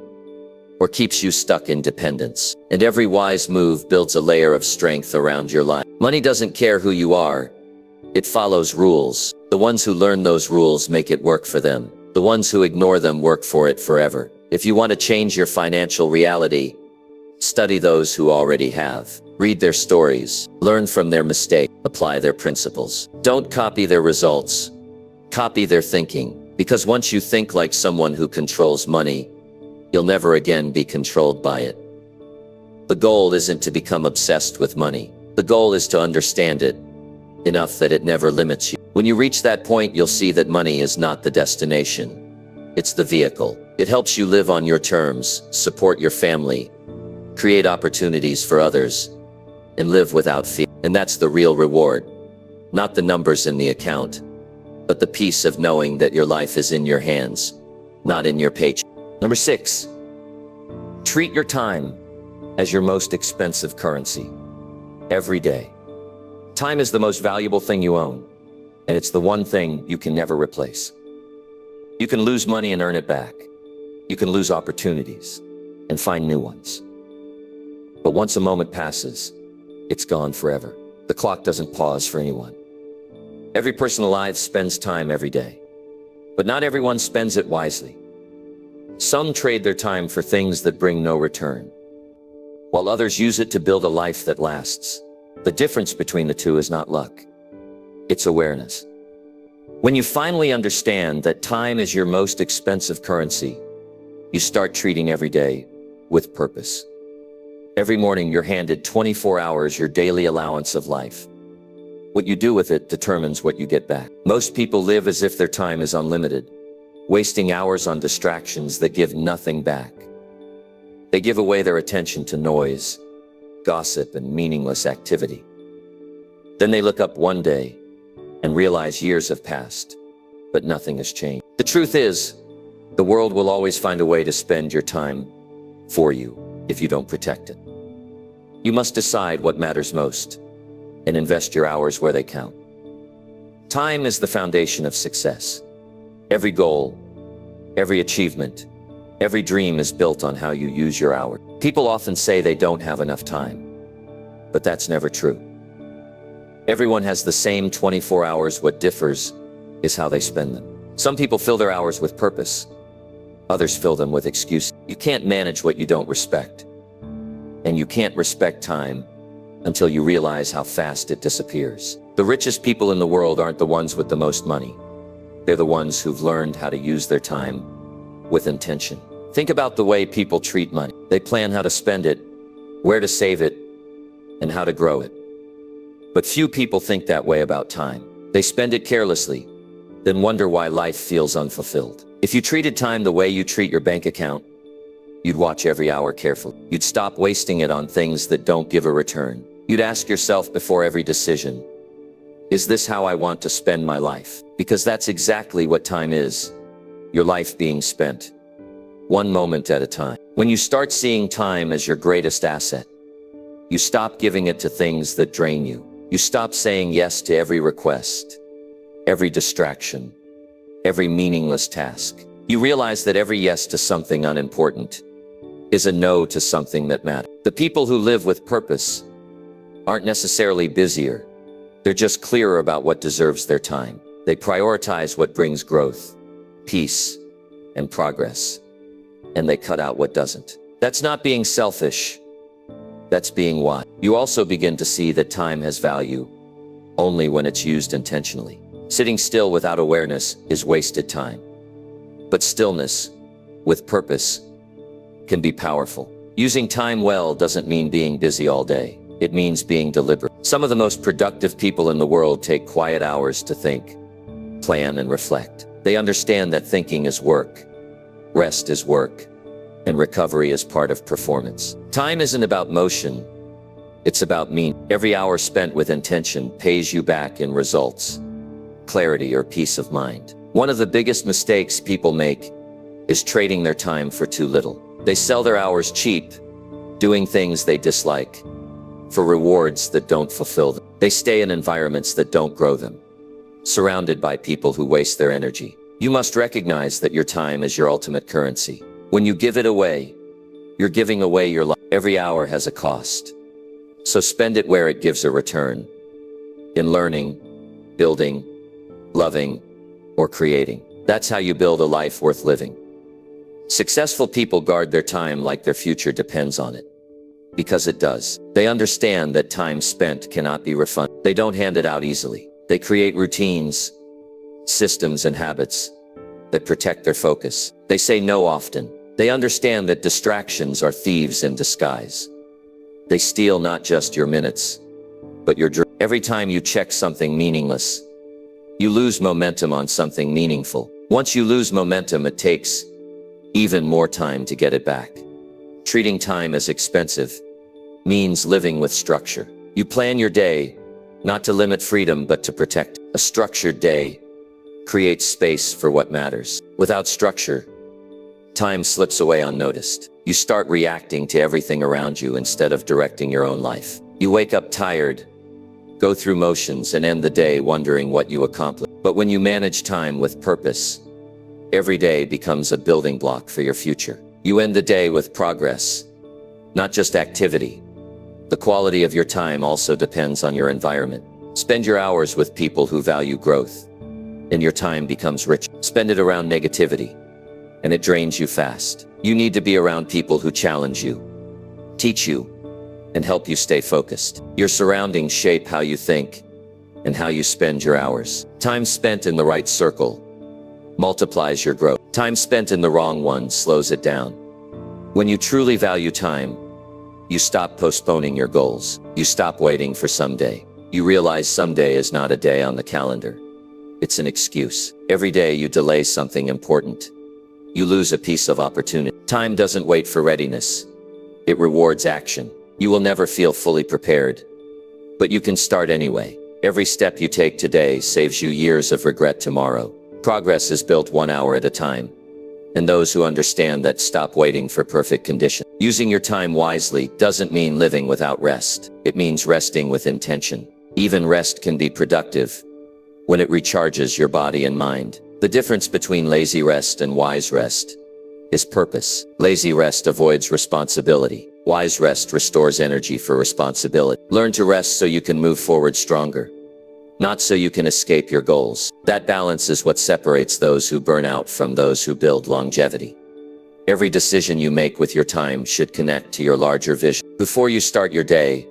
or keeps you stuck in dependence. And every wise move builds a layer of strength around your life. Money doesn't care who you are. It follows rules. The ones who learn those rules make it work for them. The ones who ignore them work for it forever. If you want to change your financial reality, study those who already have. Read their stories. Learn from their mistakes. Apply their principles. Don't copy their results. Copy their thinking. Because once you think like someone who controls money, you'll never again be controlled by it. The goal isn't to become obsessed with money. The goal is to understand it enough that it never limits you. When you reach that point, you'll see that money is not the destination. It's the vehicle. It helps you live on your terms, support your family, create opportunities for others, and live without fear. And that's the real reward. Not the numbers in the account, but the peace of knowing that your life is in your hands, not in your paycheck. Number 6, treat your time as your most expensive currency. Every day. Time is the most valuable thing you own, and it's the one thing you can never replace. You can lose money and earn it back. You can lose opportunities and find new ones. But once a moment passes, it's gone forever. The clock doesn't pause for anyone. Every person alive spends time every day, but not everyone spends it wisely. Some trade their time for things that bring no return, while others use it to build a life that lasts. The difference between the two is not luck. It's awareness. When you finally understand that time is your most expensive currency, you start treating every day with purpose. Every morning you're handed 24 hours, your daily allowance of life. What you do with it determines what you get back. Most people live as if their time is unlimited, wasting hours on distractions that give nothing back. They give away their attention to noise, gossip, and meaningless activity. Then they look up one day and realize years have passed, but nothing has changed. The truth is, the world will always find a way to spend your time for you if you don't protect it. You must decide what matters most and invest your hours where they count. Time is the foundation of success. Every goal, every achievement, Every dream is built on how you use your hours. People often say they don't have enough time, but that's never true. Everyone has the same 24 hours. What differs is how they spend them. Some people fill their hours with purpose. Others fill them with excuses. You can't manage what you don't respect. And you can't respect time until you realize how fast it disappears. The richest people in the world aren't the ones with the most money. They're the ones who've learned how to use their time with intention. Think about the way people treat money. They plan how to spend it, where to save it, and how to grow it. But few people think that way about time. They spend it carelessly, then wonder why life feels unfulfilled. If you treated time the way you treat your bank account, you'd watch every hour carefully. You'd stop wasting it on things that don't give a return. You'd ask yourself before every decision, is this how I want to spend my life? Because that's exactly what time is. Your life being spent, one moment at a time. When you start seeing time as your greatest asset, you stop giving it to things that drain you. You stop saying yes to every request, every distraction, every meaningless task. You realize that every yes to something unimportant is a no to something that matters. The people who live with purpose aren't necessarily busier. They're just clearer about what deserves their time. They prioritize what brings growth, peace, and progress, and they cut out what doesn't. That's not being selfish. That's being wise. You also begin to see that time has value only when it's used intentionally. Sitting still without awareness is wasted time. But stillness with purpose can be powerful. Using time well doesn't mean being busy all day. It means being deliberate. Some of the most productive people in the world take quiet hours to think, plan, and reflect. They understand that thinking is work, rest is work, and recovery is part of performance. Time isn't about motion, it's about meaning. Every hour spent with intention pays you back in results, clarity, or peace of mind. One of the biggest mistakes people make is trading their time for too little. They sell their hours cheap, doing things they dislike, for rewards that don't fulfill them. They stay in environments that don't grow them, surrounded by people who waste their energy. You must recognize that your time is your ultimate currency. When you give it away, you're giving away your life. Every hour has a cost. So spend it where it gives a return. In learning, building, loving, or creating. That's how you build a life worth living. Successful people guard their time like their future depends on it. Because it does. They understand that time spent cannot be refunded. They don't hand it out easily. They create routines, systems, and habits that protect their focus. They say no often. They understand that distractions are thieves in disguise. They steal not just your minutes, but your dreams. Every time you check something meaningless, you lose momentum on something meaningful. Once you lose momentum, it takes even more time to get it back. Treating time as expensive means living with structure. You plan your day, not to limit freedom, but to protect. A structured day creates space for what matters. Without structure, time slips away unnoticed. You start reacting to everything around you instead of directing your own life. You wake up tired, go through motions, and end the day wondering what you accomplished. But when you manage time with purpose, every day becomes a building block for your future. You end the day with progress, not just activity. The quality of your time also depends on your environment. Spend your hours with people who value growth, and your time becomes rich. Spend it around negativity, and it drains you fast. You need to be around people who challenge you, teach you, and help you stay focused. Your surroundings shape how you think and how you spend your hours. Time spent in the right circle multiplies your growth. Time spent in the wrong one slows it down. When you truly value time, you stop postponing your goals. You stop waiting for someday. You realize someday is not a day on the calendar. It's an excuse. Every day you delay something important, you lose a piece of opportunity. Time doesn't wait for readiness. It rewards action. You will never feel fully prepared, but you can start anyway. Every step you take today saves you years of regret tomorrow. Progress is built 1 hour at a time, and those who understand that stop waiting for perfect conditions. Using your time wisely doesn't mean living without rest. It means resting with intention. Even rest can be productive when it recharges your body and mind. The difference between lazy rest and wise rest is purpose. Lazy rest avoids responsibility. Wise rest restores energy for responsibility. Learn to rest so you can move forward stronger, not so you can escape your goals. That balance is what separates those who burn out from those who build longevity. Every decision you make with your time should connect to your larger vision. Before you start your day,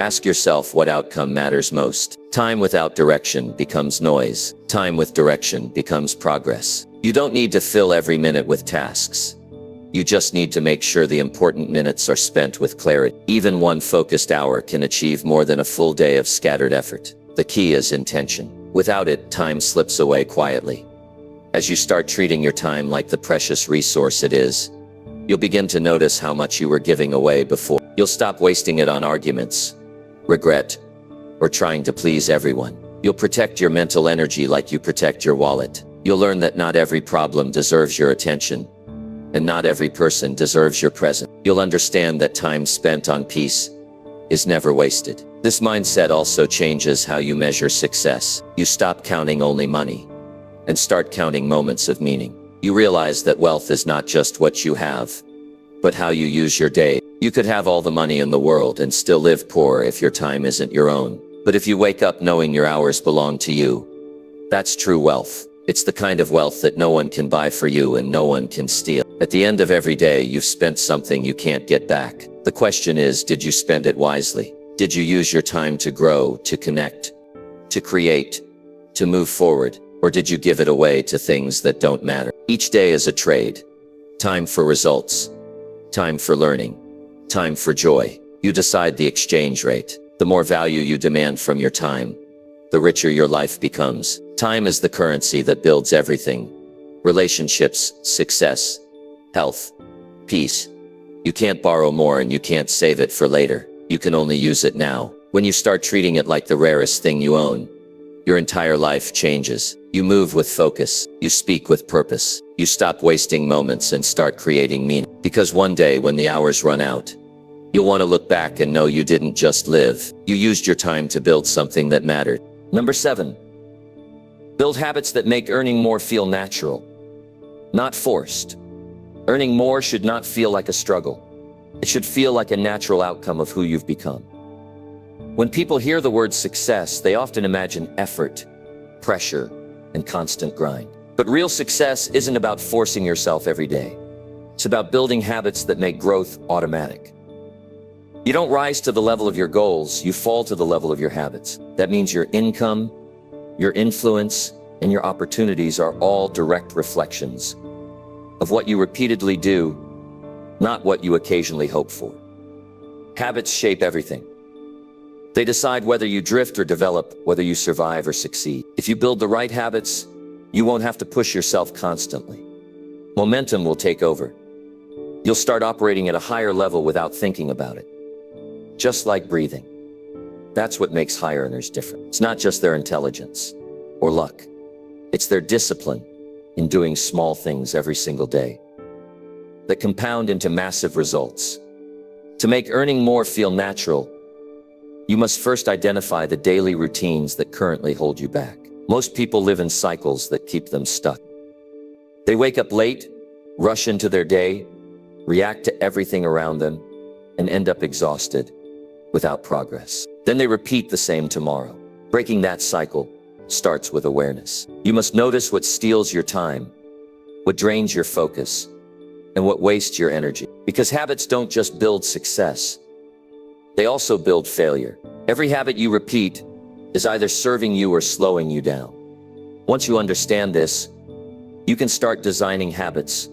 ask yourself what outcome matters most. Time without direction becomes noise. Time with direction becomes progress. You don't need to fill every minute with tasks. You just need to make sure the important minutes are spent with clarity. Even one focused hour can achieve more than a full day of scattered effort. The key is intention. Without it, time slips away quietly. As you start treating your time like the precious resource it is, you'll begin to notice how much you were giving away before. You'll stop wasting it on arguments, regret, or trying to please everyone. You'll protect your mental energy like you protect your wallet. You'll learn that not every problem deserves your attention, and not every person deserves your presence. You'll understand that time spent on peace is never wasted. This mindset also changes how you measure success. You stop counting only money and start counting moments of meaning. You realize that wealth is not just what you have, but how you use your day. You could have all the money in the world and still live poor if your time isn't your own. But if you wake up knowing your hours belong to you, that's true wealth. It's the kind of wealth that no one can buy for you and no one can steal. At the end of every day, you've spent something you can't get back. The question is, did you spend it wisely? Did you use your time to grow, to connect, to create, to move forward? Or did you give it away to things that don't matter? Each day is a trade. Time for results. Time for learning. Time for joy. You decide the exchange rate. The more value you demand from your time, the richer your life becomes. Time is the currency that builds everything. Relationships, success, health, peace. You can't borrow more and you can't save it for later. You can only use it now. When you start treating it like the rarest thing you own, your entire life changes. You move with focus. You speak with purpose. You stop wasting moments and start creating meaning. Because one day when the hours run out, you'll want to look back and know you didn't just live. You used your time to build something that mattered.
Number 7, build habits that make earning more feel natural, not forced. Earning more should not feel like a struggle. It should feel like a natural outcome of who you've become. When people hear the word success, they often imagine effort, pressure, and constant grind. But real success isn't about forcing yourself every day. It's about building habits that make growth automatic. You don't rise to the level of your goals, you fall to the level of your habits. That means your income, your influence, and your opportunities are all direct reflections of what you repeatedly do, not what you occasionally hope for. Habits shape everything. They decide whether you drift or develop, whether you survive or succeed. If you build the right habits, you won't have to push yourself constantly. Momentum will take over. You'll start operating at a higher level without thinking about it. Just like breathing. That's what makes high earners different. It's not just their intelligence or luck. It's their discipline in doing small things every single day that compound into massive results. To make earning more feel natural, you must first identify the daily routines that currently hold you back. Most people live in cycles that keep them stuck. They wake up late, rush into their day, react to everything around them, and end up exhausted without progress. Then they repeat the same tomorrow. Breaking that cycle starts with awareness. You must notice what steals your time, what drains your focus, and what wastes your energy. Because habits don't just build success, they also build failure. Every habit you repeat is either serving you or slowing you down. Once you understand this, you can start designing habits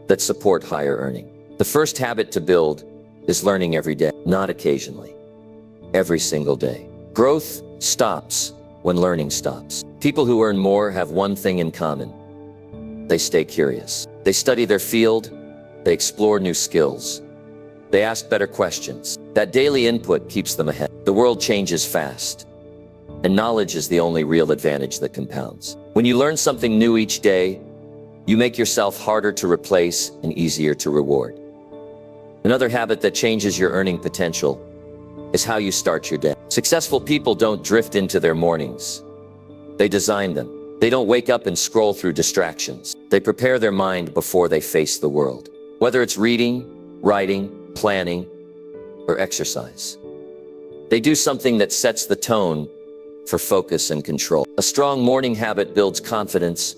that support higher earning. The first habit to build is learning every day, not occasionally. Every single day. Growth stops when learning stops. People who earn more have one thing in common. They stay curious. They study their field. They explore new skills. They ask better questions. That daily input keeps them ahead. The world changes fast, and knowledge is the only real advantage that compounds. When you learn something new each day, you make yourself harder to replace and easier to reward. Another habit that changes your earning potential is how you start your day. Successful people don't drift into their mornings. They design them.
They don't wake up and scroll through distractions. They prepare their mind before they face the world. Whether it's reading, writing, planning, or exercise. They do something that sets the tone for focus and control. A strong morning habit builds confidence,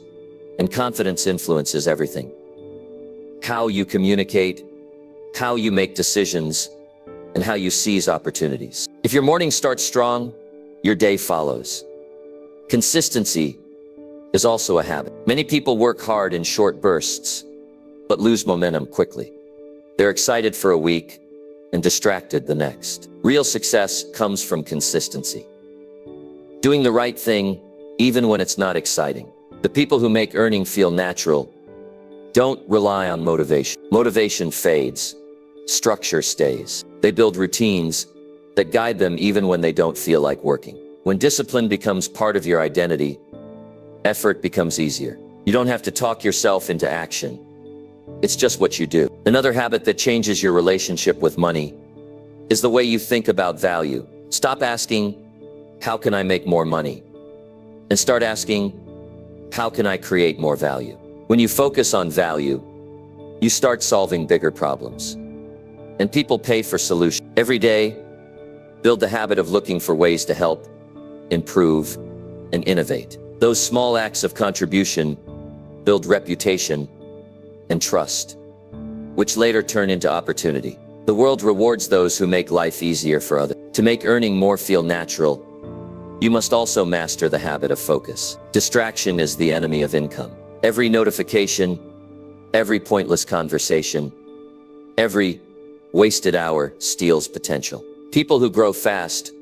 and confidence influences everything. How you communicate, how you make decisions, and how you seize opportunities. If your morning starts strong, your day follows. Consistency is also a habit. Many people work hard in short bursts, but lose momentum quickly. They're excited for a week and distracted the next. Real success comes from consistency. Doing the right thing, even when it's not exciting. The people who make earning feel natural don't rely on motivation. Motivation fades. Structure stays. They build routines that guide them even when they don't feel like working. When discipline becomes part of your identity, effort becomes easier. You don't have to talk yourself into action. It's just what you do. Another habit that changes your relationship with money is the way you think about value. Stop asking, how can I make more money? And start asking, how can I create more value? When you focus on value, you start solving bigger problems. And people pay for solutions. Every day, build the habit of looking for ways to help, improve, and innovate. Those small acts of contribution build reputation and trust, which later turn into opportunity. The world rewards those who make life easier for others. To make earning more feel natural, you must also master the habit of focus. Distraction is the enemy of income. Every notification, every pointless conversation, every wasted hour steals potential. People who grow fast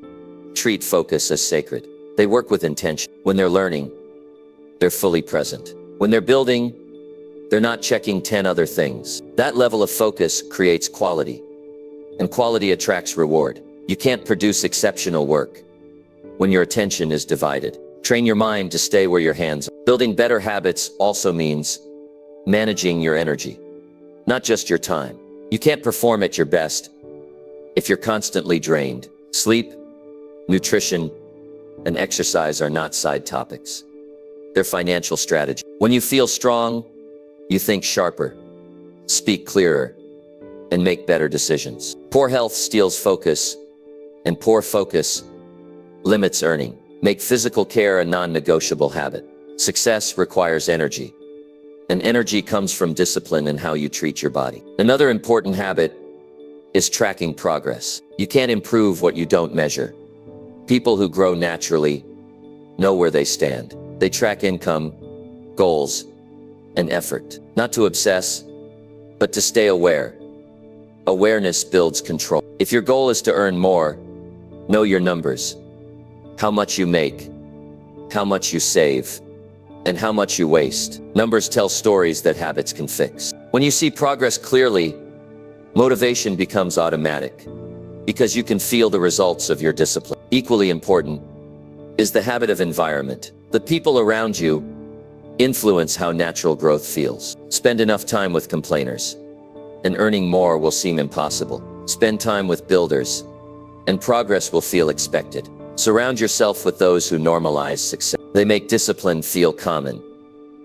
treat focus as sacred. They work with intention. When they're learning, they're fully present. When they're building, they're not checking 10 other things. That level of focus creates quality, and quality attracts reward. You can't produce exceptional work when your attention is divided. Train your mind to stay where your hands are. Building better habits also means managing your energy, not just your time. You can't perform at your best if you're constantly drained. Sleep, nutrition, and exercise are not side topics. They're financial strategy. When you feel strong, you think sharper, speak clearer, and make better decisions. Poor health steals focus, and poor focus limits earning. Make physical care a non-negotiable habit. Success requires energy, and energy comes from discipline and how you treat your body. Another important habit is tracking progress. You can't improve what you don't measure. People who grow naturally know where they stand. They track income, goals, and effort. Not to obsess, but to stay aware. Awareness builds control. If your goal is to earn more, know your numbers. How much you make, how much you save, and how much you waste. Numbers tell stories that habits can fix. When you see progress clearly, motivation becomes automatic, because you can feel the results of your discipline. Equally important is the habit of environment. The people around you influence how natural growth feels. Spend enough time with complainers, and earning more will seem impossible. Spend time with builders, and progress will feel expected. Surround yourself with those who normalize success. They make discipline feel common,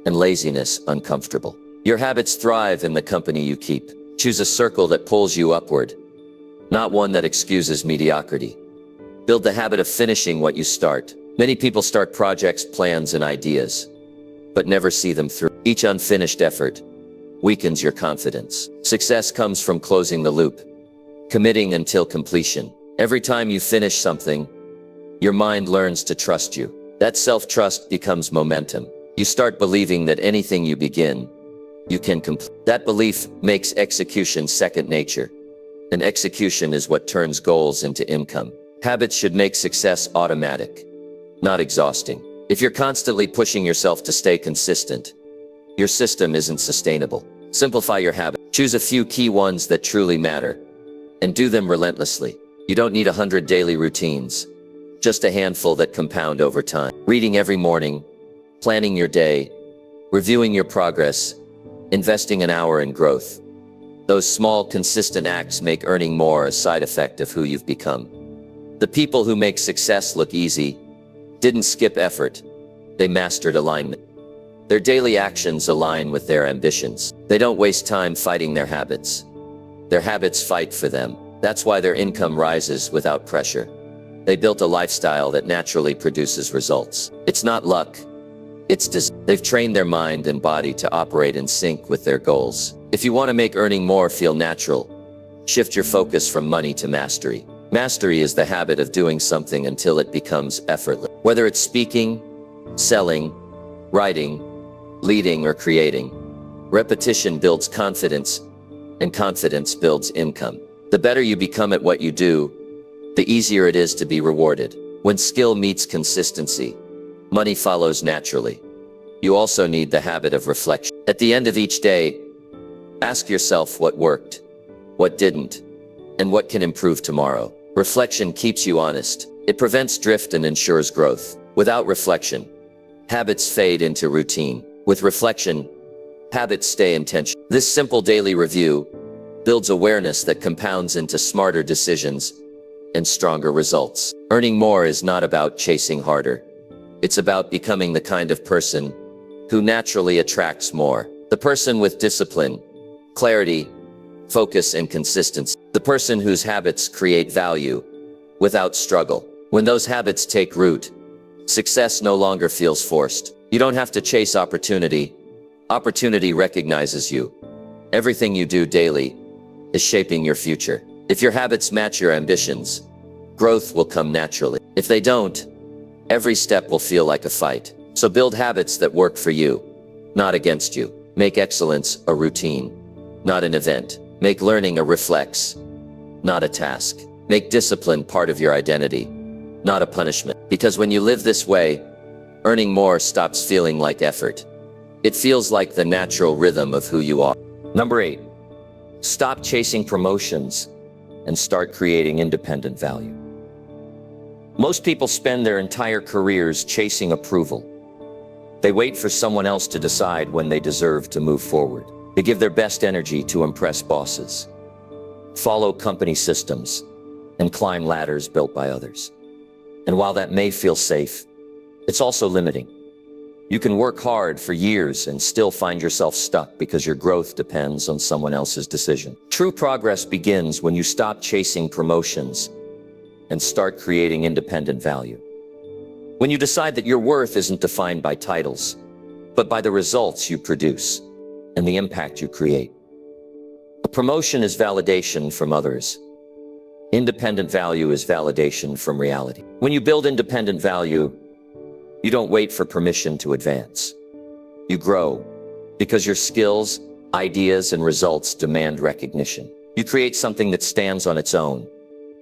and laziness uncomfortable. Your habits thrive in the company you keep. Choose a circle that pulls you upward, not one that excuses mediocrity. Build the habit of finishing what you start. Many people start projects, plans, and ideas, but never see them through. Each unfinished effort weakens your confidence. Success comes from closing the loop, committing until completion. Every time you finish something, your mind learns to trust you. That self-trust becomes momentum. You start believing that anything you begin, you can complete. That belief makes execution second nature, and execution is what turns goals into income. Habits should make success automatic, not exhausting. If you're constantly pushing yourself to stay consistent, your system isn't sustainable. Simplify your habit. Choose a few key ones that truly matter, and do them relentlessly. You don't need 100 daily routines, just a handful that compound over time. Reading every morning, planning your day, reviewing your progress, investing an hour in growth. Those small, consistent acts make earning more a side effect of who you've become. The people who make success look easy didn't skip effort. They mastered alignment. Their daily actions align with their ambitions. They don't waste time fighting their habits. Their habits fight for them. That's why their income rises without pressure. They built a lifestyle that naturally produces results. It's not luck. They've trained their mind and body to operate in sync with their goals. If you want to make earning more feel natural, shift your focus from money to mastery. Mastery is the habit of doing something until it becomes effortless. Whether it's speaking, selling, writing, leading, or creating, repetition builds confidence, and confidence builds income. The better you become at what you do, the easier it is to be rewarded. When skill meets consistency, money follows naturally. You also need the habit of reflection. At the end of each day, ask yourself what worked, what didn't, and what can improve tomorrow. Reflection keeps you honest. It prevents drift and ensures growth. Without reflection, habits fade into routine. With reflection, habits stay intentional. This simple daily review builds awareness that compounds into smarter decisions and stronger results. Earning more is not about chasing harder. It's about becoming the kind of person who naturally attracts more. The person with discipline, clarity, focus, and consistency. The person whose habits create value without struggle. When those habits take root, success no longer feels forced. You don't have to chase opportunity. Opportunity recognizes you. Everything you do daily is shaping your future. If your habits match your ambitions, growth will come naturally. If they don't, every step will feel like a fight. So build habits that work for you, not against you. Make excellence a routine, not an event. Make learning a reflex, not a task. Make discipline part of your identity, not a punishment. Because when you live this way, earning more stops feeling like effort. It feels like the natural rhythm of who you are.
Number 8, stop chasing promotions and start creating independent value. Most people spend their entire careers chasing approval. They wait for someone else to decide when they deserve to move forward. They give their best energy to impress bosses, follow company systems, and climb ladders built by others. And while that may feel safe, it's also limiting. You can work hard for years and still find yourself stuck because your growth depends on someone else's decision. True progress begins when you stop chasing promotions and start creating independent value. When you decide that your worth isn't defined by titles, but by the results you produce and the impact you create. A promotion is validation from others. Independent value is validation from reality. When you build independent value, you don't wait for permission to advance. You grow because your skills, ideas, and results demand recognition. You create something that stands on its own,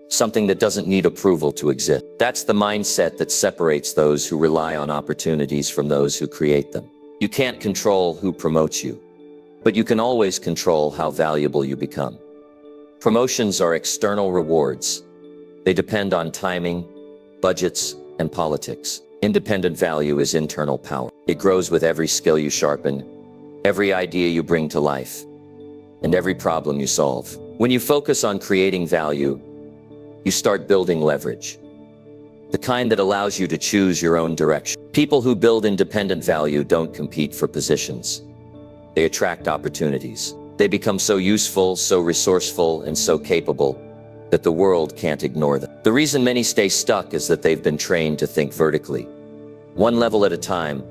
something that doesn't need approval to exist. That's the mindset that separates those who rely on opportunities from those who create them. You can't control who promotes you, but you can always control how valuable you become. Promotions are external rewards. They depend on timing, budgets, and politics. Independent value is internal power. It grows with every skill you sharpen, every idea you bring to life, and every problem you solve. When you focus on creating value, you start building leverage, the kind that allows you to choose your own direction. People who build independent value don't compete for positions. They attract opportunities. They become so useful, so resourceful, and so capable that the world can't ignore them. The reason many stay stuck is that they've been trained to think vertically, one level at a time,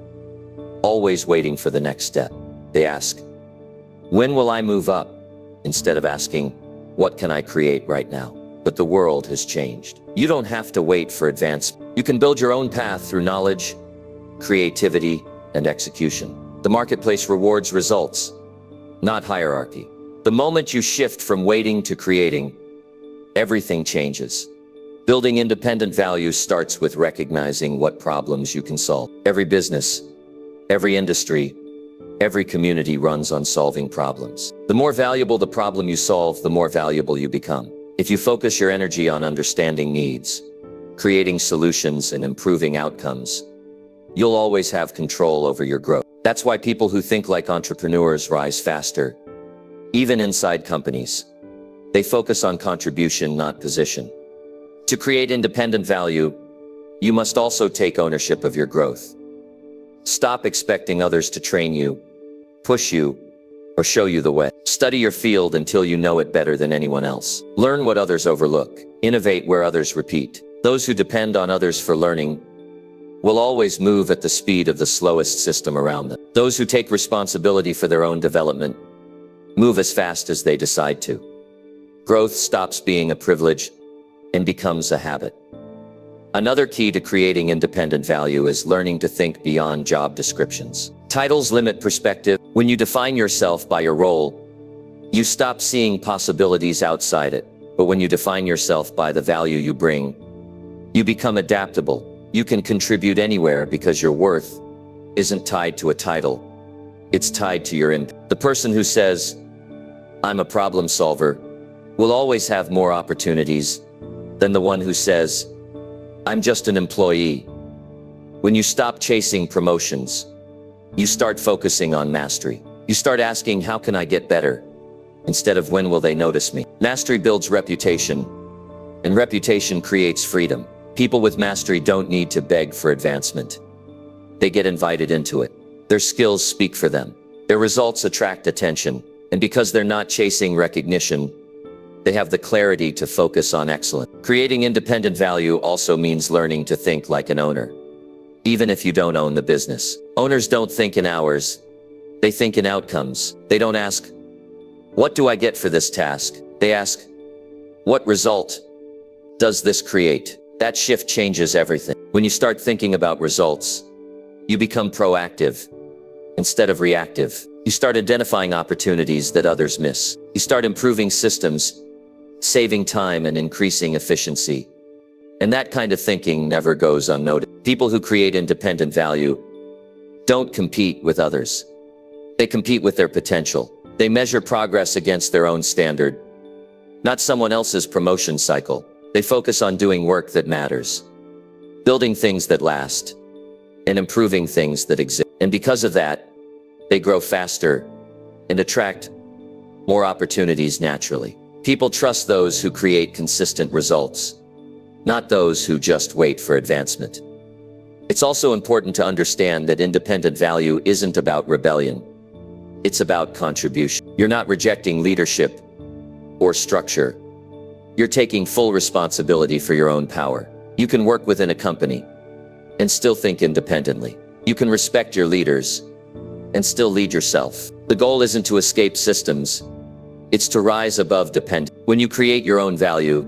always waiting for the next step. They ask, when will I move up? Instead of asking, what can I create right now? But the world has changed. You don't have to wait for advancement. You can build your own path through knowledge, creativity, and execution. The marketplace rewards results, not hierarchy. The moment you shift from waiting to creating, everything changes. Building independent value starts with recognizing what problems you can solve. Every business, every industry, every community runs on solving problems. The more valuable the problem you solve, the more valuable you become. If you focus your energy on understanding needs, creating solutions, and improving outcomes, you'll always have control over your growth. That's why people who think like entrepreneurs rise faster, even inside companies. They focus on contribution, not position. To create independent value, you must also take ownership of your growth.
Stop expecting others to train you, push you, or show you the way. Study your field until you know it better than anyone else. Learn what others overlook. Innovate where others repeat. Those who depend on others for learning will always move at the speed of the slowest system around them. Those who take responsibility for their own development move as fast as they decide to. Growth stops being a privilege and becomes a habit. Another key to creating independent value is learning to think beyond job descriptions. Titles limit perspective. When you define yourself by your role, you stop seeing possibilities outside it. But when you define yourself by the value you bring, you become adaptable. You can contribute anywhere because your worth isn't tied to a title. It's tied to your impact. The person who says, "I'm a problem solver," will always have more opportunities than the one who says, "I'm just an employee." When you stop chasing promotions, you start focusing on mastery. You start asking, "How can I get better?" instead of "When will they notice me?" Mastery builds reputation, and reputation creates freedom. People with mastery don't need to beg for advancement. They get invited into it. Their skills speak for them. Their results attract attention. And because they're not chasing recognition, they have the clarity to focus on excellence. Creating independent value also means learning to think like an owner, even if you don't own the business. Owners don't think in hours. They think in outcomes. They don't ask, "What do I get for this task?" They ask, "What result does this create?" That shift changes everything. When you start thinking about results, you become proactive instead of reactive. You start identifying opportunities that others miss. You start improving systems, saving time and increasing efficiency. And that kind of thinking never goes unnoticed. People who create independent value don't compete with others. They compete with their potential. They measure progress against their own standard, not someone else's promotion cycle. They focus on doing work that matters, building things that last, and improving things that exist. And because of that, they grow faster and attract more opportunities naturally. People trust those who create consistent results, not those who just wait for advancement. It's also important to understand that independent value isn't about rebellion. It's about contribution. You're not rejecting leadership or structure. You're taking full responsibility for your own power. You can work within a company and still think independently. You can respect your leaders and still lead yourself. The goal isn't to escape systems. It's to rise above dependence. When you create your own value,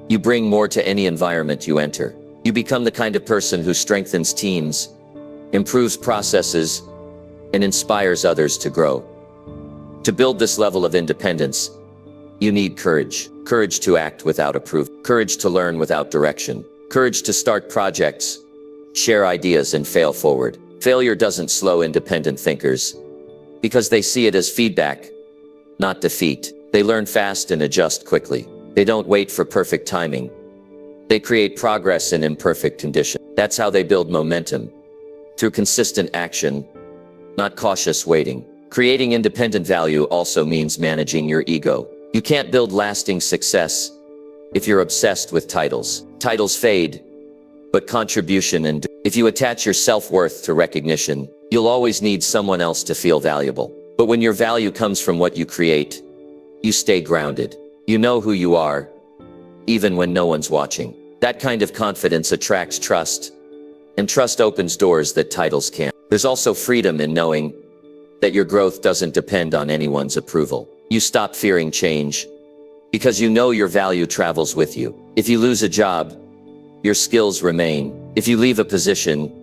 you bring more to any environment you enter. You become the kind of person who strengthens teams, improves processes, and inspires others to grow. To build this level of independence, you need courage. Courage to act without approval. Courage to learn without direction. Courage to start projects, share ideas, and fail forward. Failure doesn't slow independent thinkers because they see it as feedback, not defeat. They learn fast and adjust quickly. They don't wait for perfect timing. They create progress in imperfect conditions. That's how they build momentum, through consistent action, not cautious waiting. Creating independent value also means managing your ego. You can't build lasting success if you're obsessed with titles. Titles fade, but contribution endures. If you attach your self-worth to recognition, you'll always need someone else to feel valuable. But when your value comes from what you create, you stay grounded. You know who you are, even when no one's watching. That kind of confidence attracts trust, and trust opens doors that titles can't. There's also freedom in knowing that your growth doesn't depend on anyone's approval. You stop fearing change because you know your value travels with you. If you lose a job, your skills remain. If you leave a position,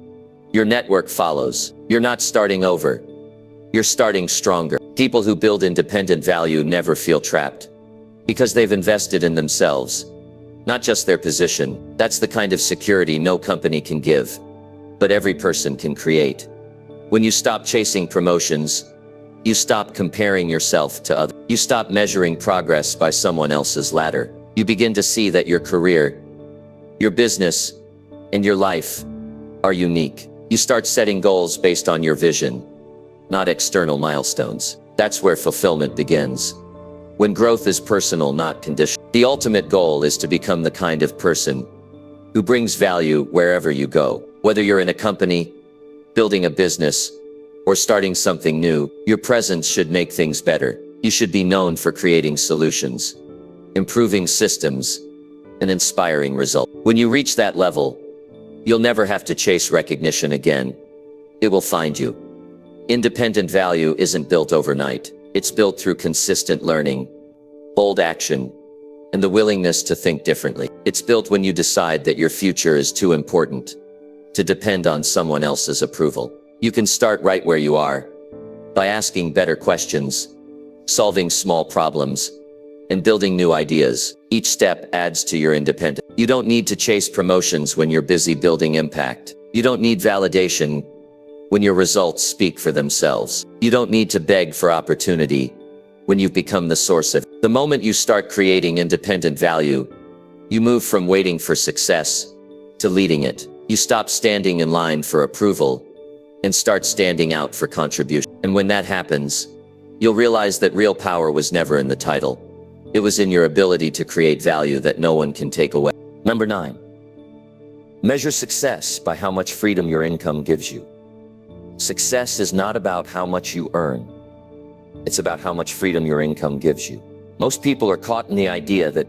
your network follows. You're not starting over. You're starting stronger. People who build independent value never feel trapped because they've invested in themselves, not just their position. That's the kind of security no company can give, but every person can create. When you stop chasing promotions, you stop comparing yourself to others. You stop measuring progress by someone else's ladder. You begin to see that your career, your business, and your life are unique. You start setting goals based on your vision, not external milestones. That's where fulfillment begins. When growth is personal, not conditional. The ultimate goal is to become the kind of person who brings value wherever you go. Whether you're in a company, building a business, or starting something new, your presence should make things better. You should be known for creating solutions, improving systems, and inspiring results. When you reach that level, you'll never have to chase recognition again. It will find you. Independent value isn't built overnight. It's built through consistent learning, bold action, and the willingness to think differently. It's built when you decide that your future is too important to depend on someone else's approval. You can start right where you are, by asking better questions, solving small problems, and building new ideas. Each step adds to your independence. You don't need to chase promotions when you're busy building impact. You don't need validation when your results speak for themselves. You don't need to beg for opportunity when you've become the source of it. The moment you start creating independent value, you move from waiting for success to leading it. You stop standing in line for approval and start standing out for contribution. And when that happens, you'll realize that real power was never in the title. It was in your ability to create value that no one can take away.
Number 9. Measure success by how much freedom your income gives you. Success is not about how much you earn. It's about how much freedom your income gives you. Most people are caught in the idea that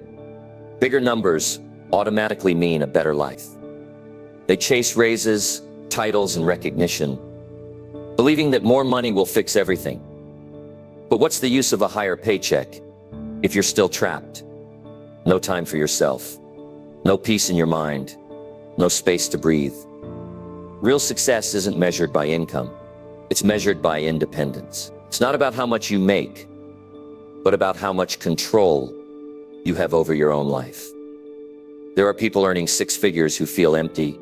bigger numbers automatically mean a better life. They chase raises, titles, and recognition, believing that more money will fix everything. But what's the use of a higher paycheck if you're still trapped? No time for yourself, no peace in your mind, no space to breathe. Real success isn't measured by income. It's measured by independence. It's not about how much you make, but about how much control you have over your own life. There are people earning 6 figures who feel empty,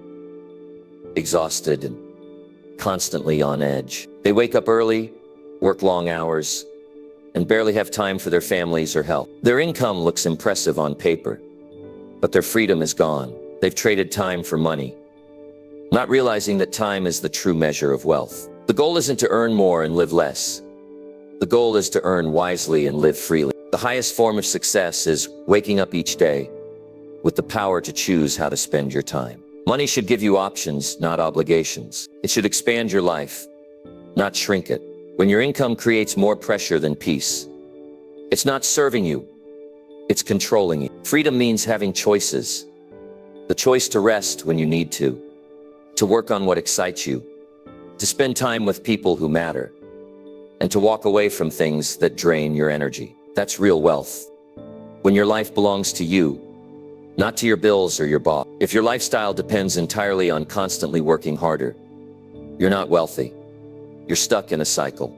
exhausted, and constantly on edge. They wake up early, work long hours, and barely have time for their families or health. Their income looks impressive on paper, but their freedom is gone. They've traded time for money, not realizing that time is the true measure of wealth. The goal isn't to earn more and live less. The goal is to earn wisely and live freely. The highest form of success is waking up each day with the power to choose how to spend your time. Money should give you options, not obligations. It should expand your life, not shrink it. When your income creates more pressure than peace, it's not serving you, it's controlling you. Freedom means having choices. The choice to rest when you need to work on what excites you, to spend time with people who matter, and to walk away from things that drain your energy. That's real wealth. When your life belongs to you, not to your bills or your boss. If your lifestyle depends entirely on constantly working harder, you're not wealthy. You're stuck in a cycle.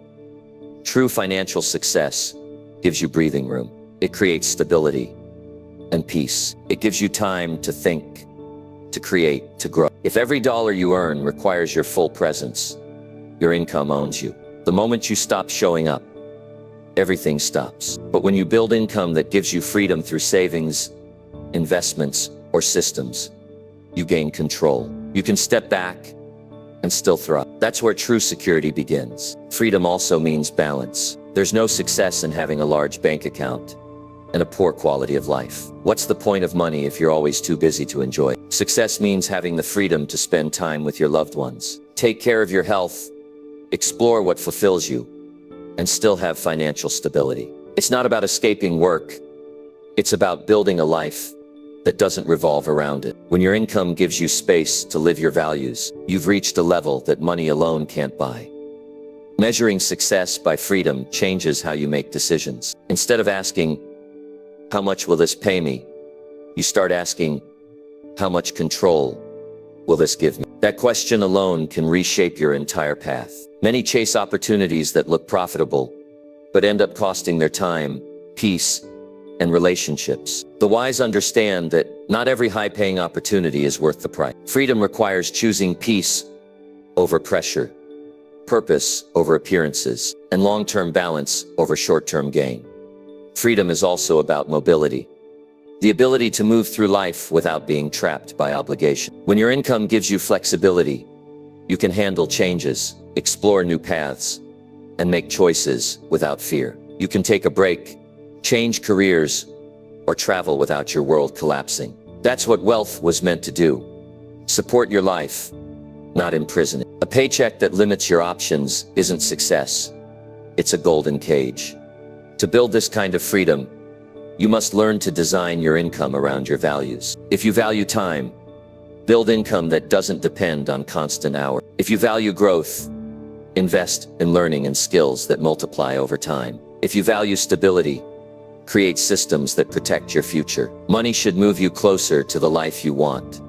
True financial success gives you breathing room. It creates stability and peace. It gives you time to think, to create, to grow. If every dollar you earn requires your full presence, your income owns you. The moment you stop showing up, everything stops. But when you build income that gives you freedom through savings, investments, or systems, you gain control. You can step back and still thrive. That's where true security begins. Freedom also means balance. There's no success in having a large bank account and a poor quality of life. What's the point of money if you're always too busy to enjoy it? Success means having the freedom to spend time with your loved ones, take care of your health, explore what fulfills you, and still have financial stability. It's not about escaping work. It's about building a life that doesn't revolve around it. When your income gives you space to live your values, you've reached a level that money alone can't buy. Measuring success by freedom changes how you make decisions. Instead of asking, "How much will this pay me?" you start asking, "How much control will this give me?" That question alone can reshape your entire path. Many chase opportunities that look profitable, but end up costing their time, peace, and relationships. The wise understand that not every high-paying opportunity is worth the price. Freedom requires choosing peace over pressure, purpose over appearances, and long-term balance over short-term gain. Freedom is also about mobility, the ability to move through life without being trapped by obligation. When your income gives you flexibility, you can handle changes, explore new paths, and make choices without fear. You can take a break, change careers, or travel without your world collapsing. That's what wealth was meant to do. Support your life,
not imprison it. A paycheck that limits your options isn't success. It's a golden cage. To build this kind of freedom, you must learn to design your income around your values. If you value time, build income that doesn't depend on constant hours. If you value growth, invest in learning and skills that multiply over time. If you value stability, create systems that protect your future. Money should move you closer to the life you want,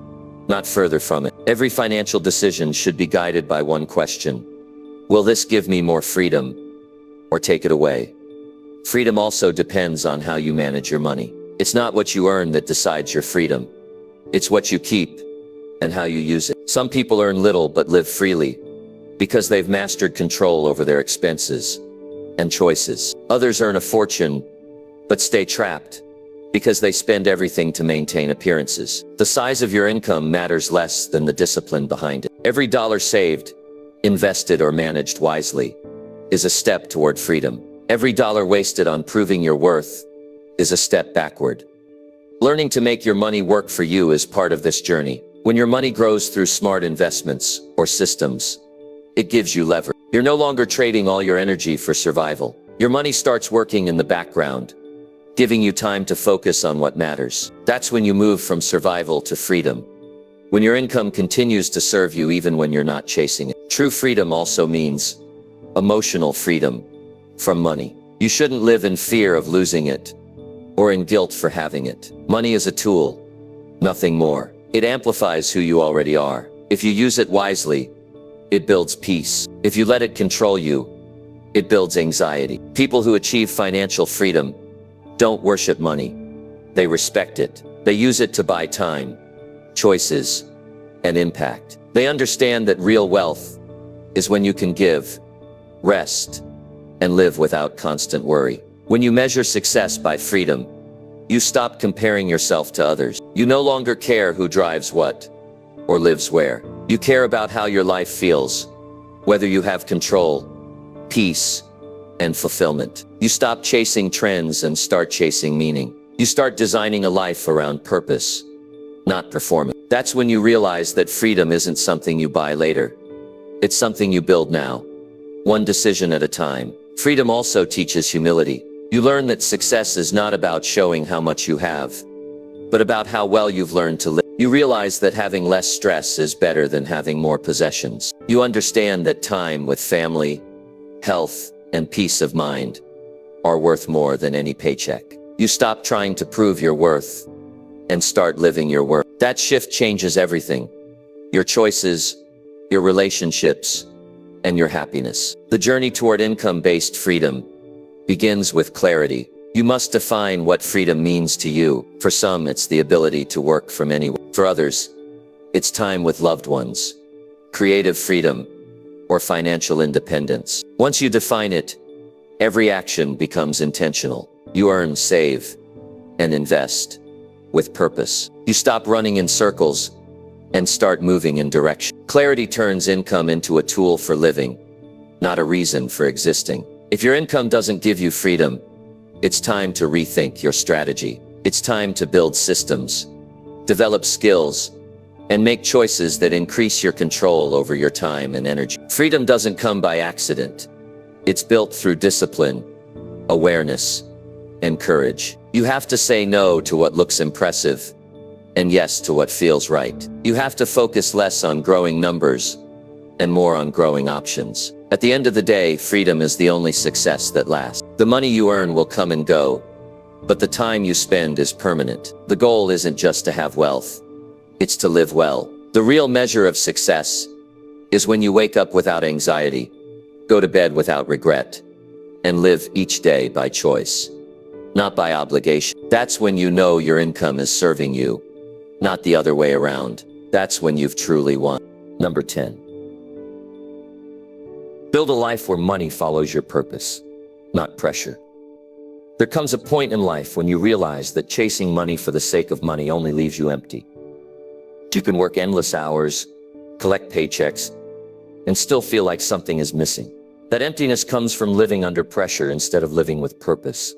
not further from it. Every financial decision should be guided by one question: will this give me more freedom or take it away? Freedom also depends on how you manage your money. It's not what you earn that decides your freedom. It's what you keep and how you use it. Some people earn little but live freely because they've mastered control over their expenses and choices. Others earn a fortune but stay trapped because they spend everything to maintain appearances. The size of your income matters less than the discipline behind it. Every dollar saved, invested, or managed wisely is a step toward freedom. Every dollar wasted on proving your worth is a step backward. Learning to make your money work for you is part of this journey. When your money grows through smart investments or systems, it gives you leverage. You're no longer trading all your energy for survival. Your money starts working in the background, giving you time to focus on what matters. That's when you move from survival to freedom. When your income continues to serve you even when you're not chasing it. True freedom also means emotional freedom from money. You shouldn't live in fear of losing it or in guilt for having it. Money is a tool, nothing more. It amplifies who you already are. If you use it wisely, it builds peace. If you let it control you, it builds anxiety. People who achieve financial freedom don't worship money. They respect it. They use it to buy time, choices, and impact. They understand that real wealth is when you can give, rest, and live without constant worry. When you measure success by freedom, you stop comparing yourself to others. You no longer care who drives what or lives where. You care about how your life feels, whether you have control, peace, and fulfillment. You stop chasing trends and start chasing meaning. You start designing a life around purpose, not performance. That's when you realize that freedom isn't something you buy later. It's something you build now, one decision at a time. Freedom also teaches humility. You learn that success is not about showing how much you have, but about how well you've learned to live. You realize that having less stress is better than having more possessions. You understand that time with family, health, and peace of mind are worth more than any paycheck. You stop trying to prove your worth and start living your worth. That shift changes everything: your choices, your relationships, and your happiness. The journey toward income-based freedom begins with clarity. You must define what freedom means to you. For some, it's the ability to work from anywhere. For others, it's time with loved ones, creative freedom, or financial independence. Once you define it, every action becomes intentional. You earn, save, and invest with purpose. You stop running in circles and start moving in direction. Clarity turns income into a tool for living, not a reason for existing. If your income doesn't give you freedom, it's time to rethink your strategy. It's time to build systems, develop skills, and make choices that increase your control over your time and energy. Freedom doesn't come by accident. It's built through discipline, awareness, and courage. You have to say no to what looks impressive and yes to what feels right. You have to focus less on growing numbers and more on growing options. At the end of the day, freedom is the only success that lasts. The money you earn will come and go, but the time you spend is permanent. The goal isn't just to have wealth, it's to live well. The real measure of success is when you wake up without anxiety, go to bed without regret, and live each day by choice, not by obligation. That's when you know your income is serving you, not the other way around. That's when you've truly won. Number 10. Build a life where money follows your purpose, not pressure. There comes a point in life when you realize that chasing money for the sake of money only leaves you empty. You can work endless hours, collect paychecks, and still feel like something is missing. That emptiness comes from living under pressure instead of living with purpose.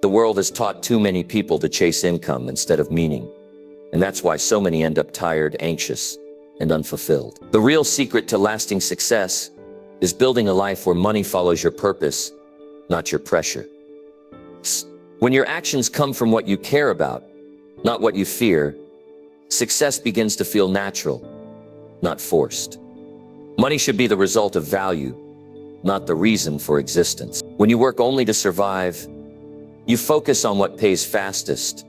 The world has taught too many people to chase income instead of meaning, and that's why so many end up tired, anxious, and unfulfilled. The real secret to lasting success is building a life where money follows your purpose, not your pressure. When your actions come from what you care about, not what you fear, success begins to feel natural, not forced. Money should be the result of value, not the reason for existence. When you work only to survive, you focus on what pays fastest,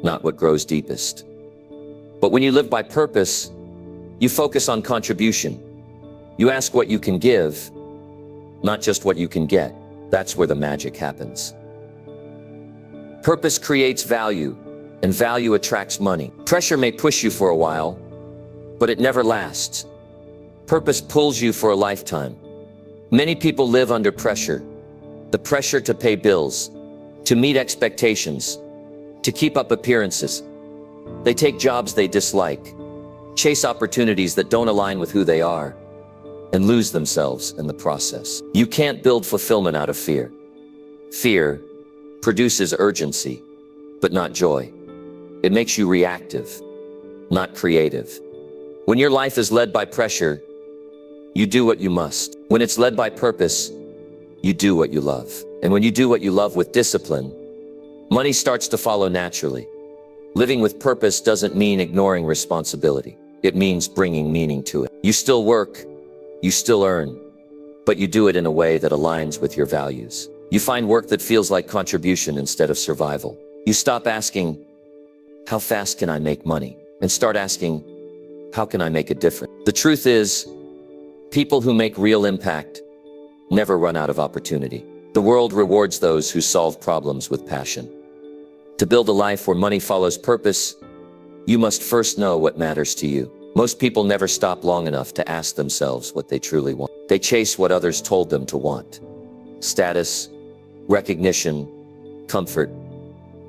not what grows deepest. But when you live by purpose, you focus on contribution. You ask what you can give, not just what you can get. That's where the magic happens. Purpose creates value, and value attracts money. Pressure may push you for a while, but it never lasts. Purpose pulls you for a lifetime. Many people live under pressure. The pressure to pay bills, to meet expectations, to keep up appearances. They take jobs they dislike, chase opportunities that don't align with who they are, and lose themselves in the process. You can't build fulfillment out of fear. Fear produces urgency, but not joy. It makes you reactive, not creative. When your life is led by pressure, you do what you must. When it's led by purpose, you do what you love. And when you do what you love with discipline, money starts to follow naturally. Living with purpose doesn't mean ignoring responsibility. It means bringing meaning to it. You still work, you still earn, but you do it in a way that aligns with your values. You find work that feels like contribution instead of survival. You stop asking, how fast can I make money? And start asking, how can I make a difference? The truth is, people who make real impact never run out of opportunity. The world rewards those who solve problems with passion. To build a life where money follows purpose, you must first know what matters to you. Most people never stop long enough to ask themselves what they truly want. They chase what others told them to want. Status, recognition, comfort,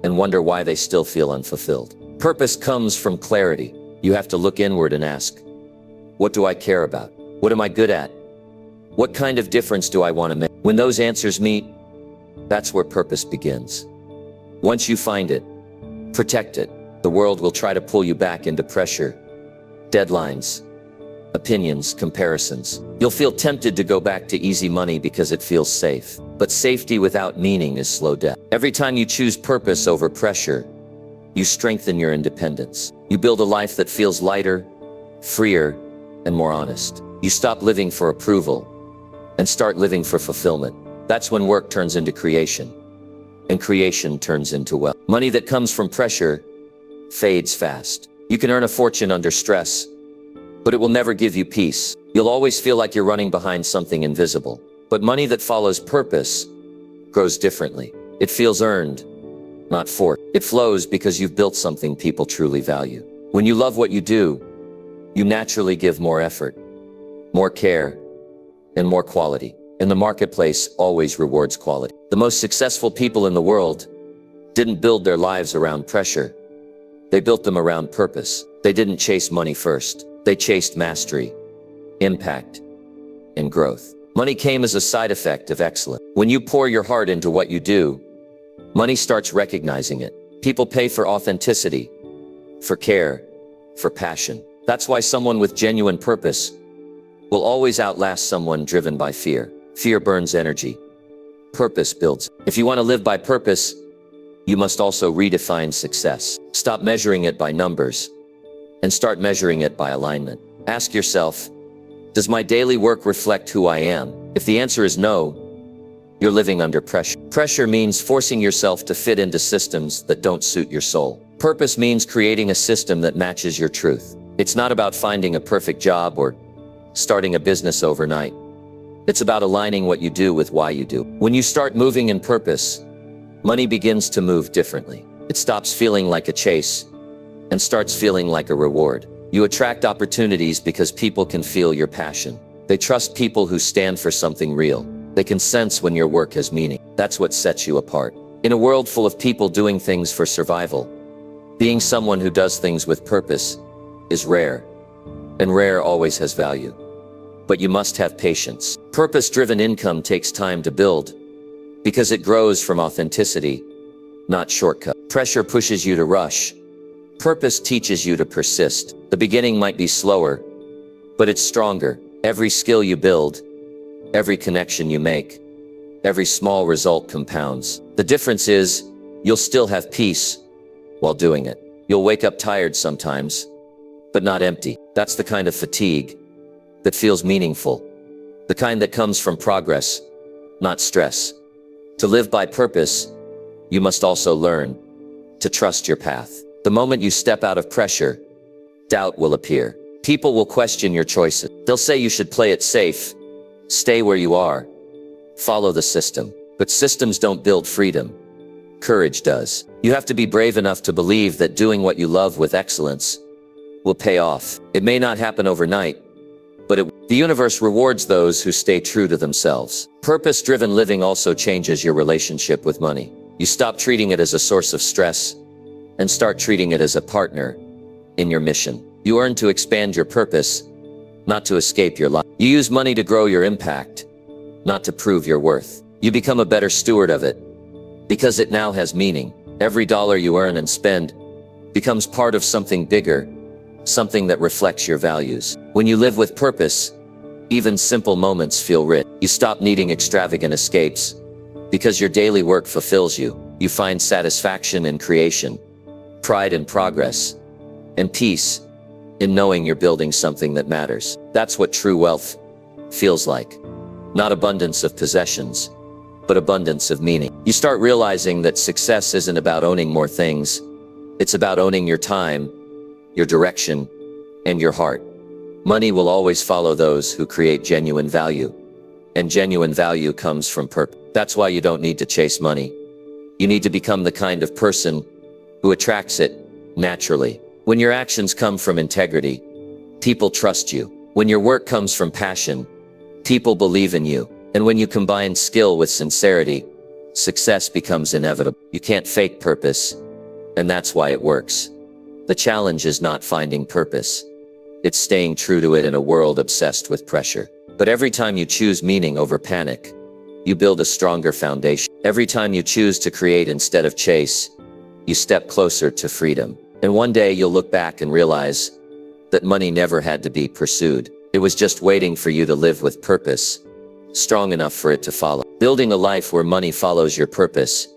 and wonder why they still feel unfulfilled. Purpose comes from clarity. You have to look inward and ask, what do I care about? What am I good at? What kind of difference do I want to make? When those answers meet, that's where purpose begins. Once you find it, protect it. The world will try to pull you back into pressure, deadlines, opinions, comparisons. You'll feel tempted to go back to easy money because it feels safe. But safety without meaning is slow death. Every time you choose purpose over pressure, you strengthen your independence. You build a life that feels lighter, freer, and more honest. You stop living for approval and start living for fulfillment. That's when work turns into creation, and creation turns into wealth. Money that comes from pressure fades fast. You can earn a fortune under stress, but it will never give you peace. You'll always feel like you're running behind something invisible. But money that follows purpose grows differently. It feels earned, not forced. It flows because you've built something people truly value. When you love what you do, you naturally give more effort, more care, and more quality. And the marketplace always rewards quality. The most successful people in the world didn't build their lives around pressure. They built them around purpose. They didn't chase money first. They chased mastery, impact, and growth. Money came as a side effect of excellence. When you pour your heart into what you do, money starts recognizing it. People pay for authenticity, for care, for passion. That's why someone with genuine purpose will always outlast someone driven by fear. Fear burns energy. Purpose builds. If you want to live by purpose, you must also redefine success. Stop measuring it by numbers and start measuring it by alignment. Ask yourself, does my daily work reflect who I am? If the answer is no, you're living under pressure. Pressure means forcing yourself to fit into systems that don't suit your soul. Purpose means creating a system that matches your truth. It's not about finding a perfect job or starting a business overnight. It's about aligning what you do with why you do. When you start moving in purpose, money begins to move differently. It stops feeling like a chase and starts feeling like a reward. You attract opportunities because people can feel your passion. They trust people who stand for something real. They can sense when your work has meaning. That's what sets you apart. In a world full of people doing things for survival, being someone who does things with purpose is rare, and rare always has value. But you must have patience. Purpose-driven income takes time to build because it grows from authenticity, not shortcut. Pressure pushes you to rush. Purpose teaches you to persist. The beginning might be slower, but it's stronger. Every skill you build, every connection you make, every small result compounds. The difference is, you'll still have peace while doing it. You'll wake up tired sometimes, but not empty. That's the kind of fatigue that feels meaningful. The kind that comes from progress, not stress. To live by purpose, you must also learn to trust your path. The moment you step out of pressure, doubt will appear. People will question your choices. They'll say you should play it safe, stay where you are, follow the system. But systems don't build freedom. Courage does. You have to be brave enough to believe that doing what you love with excellence will pay off. It may not happen overnight, but the universe rewards those who stay true to themselves. Purpose-driven living also changes your relationship with money. You stop treating it as a source of stress and start treating it as a partner in your mission. You earn to expand your purpose, not to escape your life. You use money to grow your impact, not to prove your worth. You become a better steward of it because it now has meaning. Every dollar you earn and spend becomes part of something bigger, something that reflects your values. When you live with purpose, even simple moments feel rich. You stop needing extravagant escapes because your daily work fulfills you. You find satisfaction in creation, pride in progress, and peace in knowing you're building something that matters. That's what true wealth feels like. Not abundance of possessions, but abundance of meaning. You start realizing that success isn't about owning more things. It's about owning your time, your direction, and your heart. Money will always follow those who create genuine value, and genuine value comes from purpose. That's why you don't need to chase money. You need to become the kind of person who attracts it naturally. When your actions come from integrity, people trust you. When your work comes from passion, people believe in you. And when you combine skill with sincerity, success becomes inevitable. You can't fake purpose, and that's why it works. The challenge is not finding purpose. It's staying true to it in a world obsessed with pressure. But every time you choose meaning over panic, you build a stronger foundation. Every time you choose to create instead of chase, you step closer to freedom. And one day you'll look back and realize that money never had to be pursued. It was just waiting for you to live with purpose, strong enough for it to follow. Building a life where money follows your purpose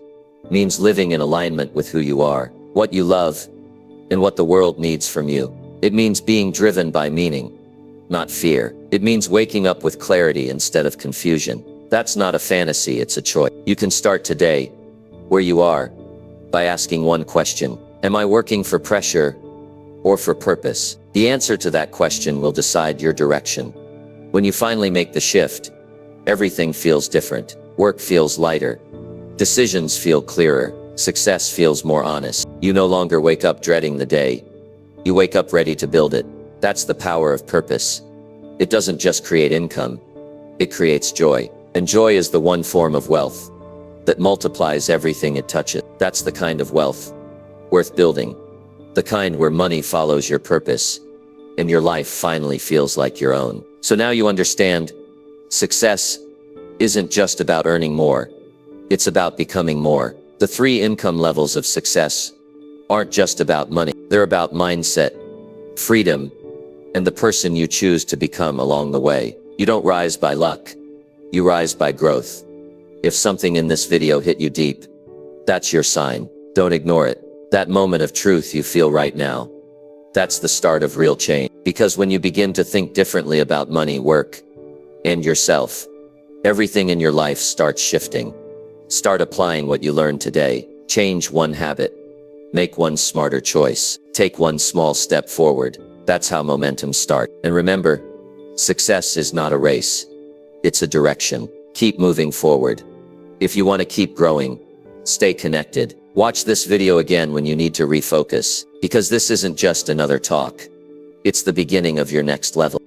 means living in alignment with who you are, what you love, and what the world needs from you. It means being driven by meaning, not fear. It means waking up with clarity instead of confusion. That's not a fantasy, it's a choice. You can start today, where you are, by asking one question. Am I working for pressure or for purpose? The answer to that question will decide your direction. When you finally make the shift, everything feels different. Work feels lighter. Decisions feel clearer. Success feels more honest. You no longer wake up dreading the day. You wake up ready to build it. That's the power of purpose. It doesn't just create income. It creates joy. And joy is the one form of wealth that multiplies everything it touches. That's the kind of wealth worth building. The kind where money follows your purpose and your life finally feels like your own. So now you understand, success isn't just about earning more. It's about becoming more. The 3 income levels of success aren't just about money. They're about mindset, freedom, and the person you choose to become along the way. You don't rise by luck. You rise by growth. If something in this video hit you deep, that's your sign. Don't ignore it. That moment of truth you feel right now, that's the start of real change. Because when you begin to think differently about money, work, and yourself, everything in your life starts shifting. Start applying what you learned today. Change one habit. Make one smarter choice. Take one small step forward. That's how momentum starts. And remember, success is not a race. It's a direction. Keep moving forward. If you want to keep growing, stay connected. Watch this video again when you need to refocus, because this isn't just another talk. It's the beginning of your next level.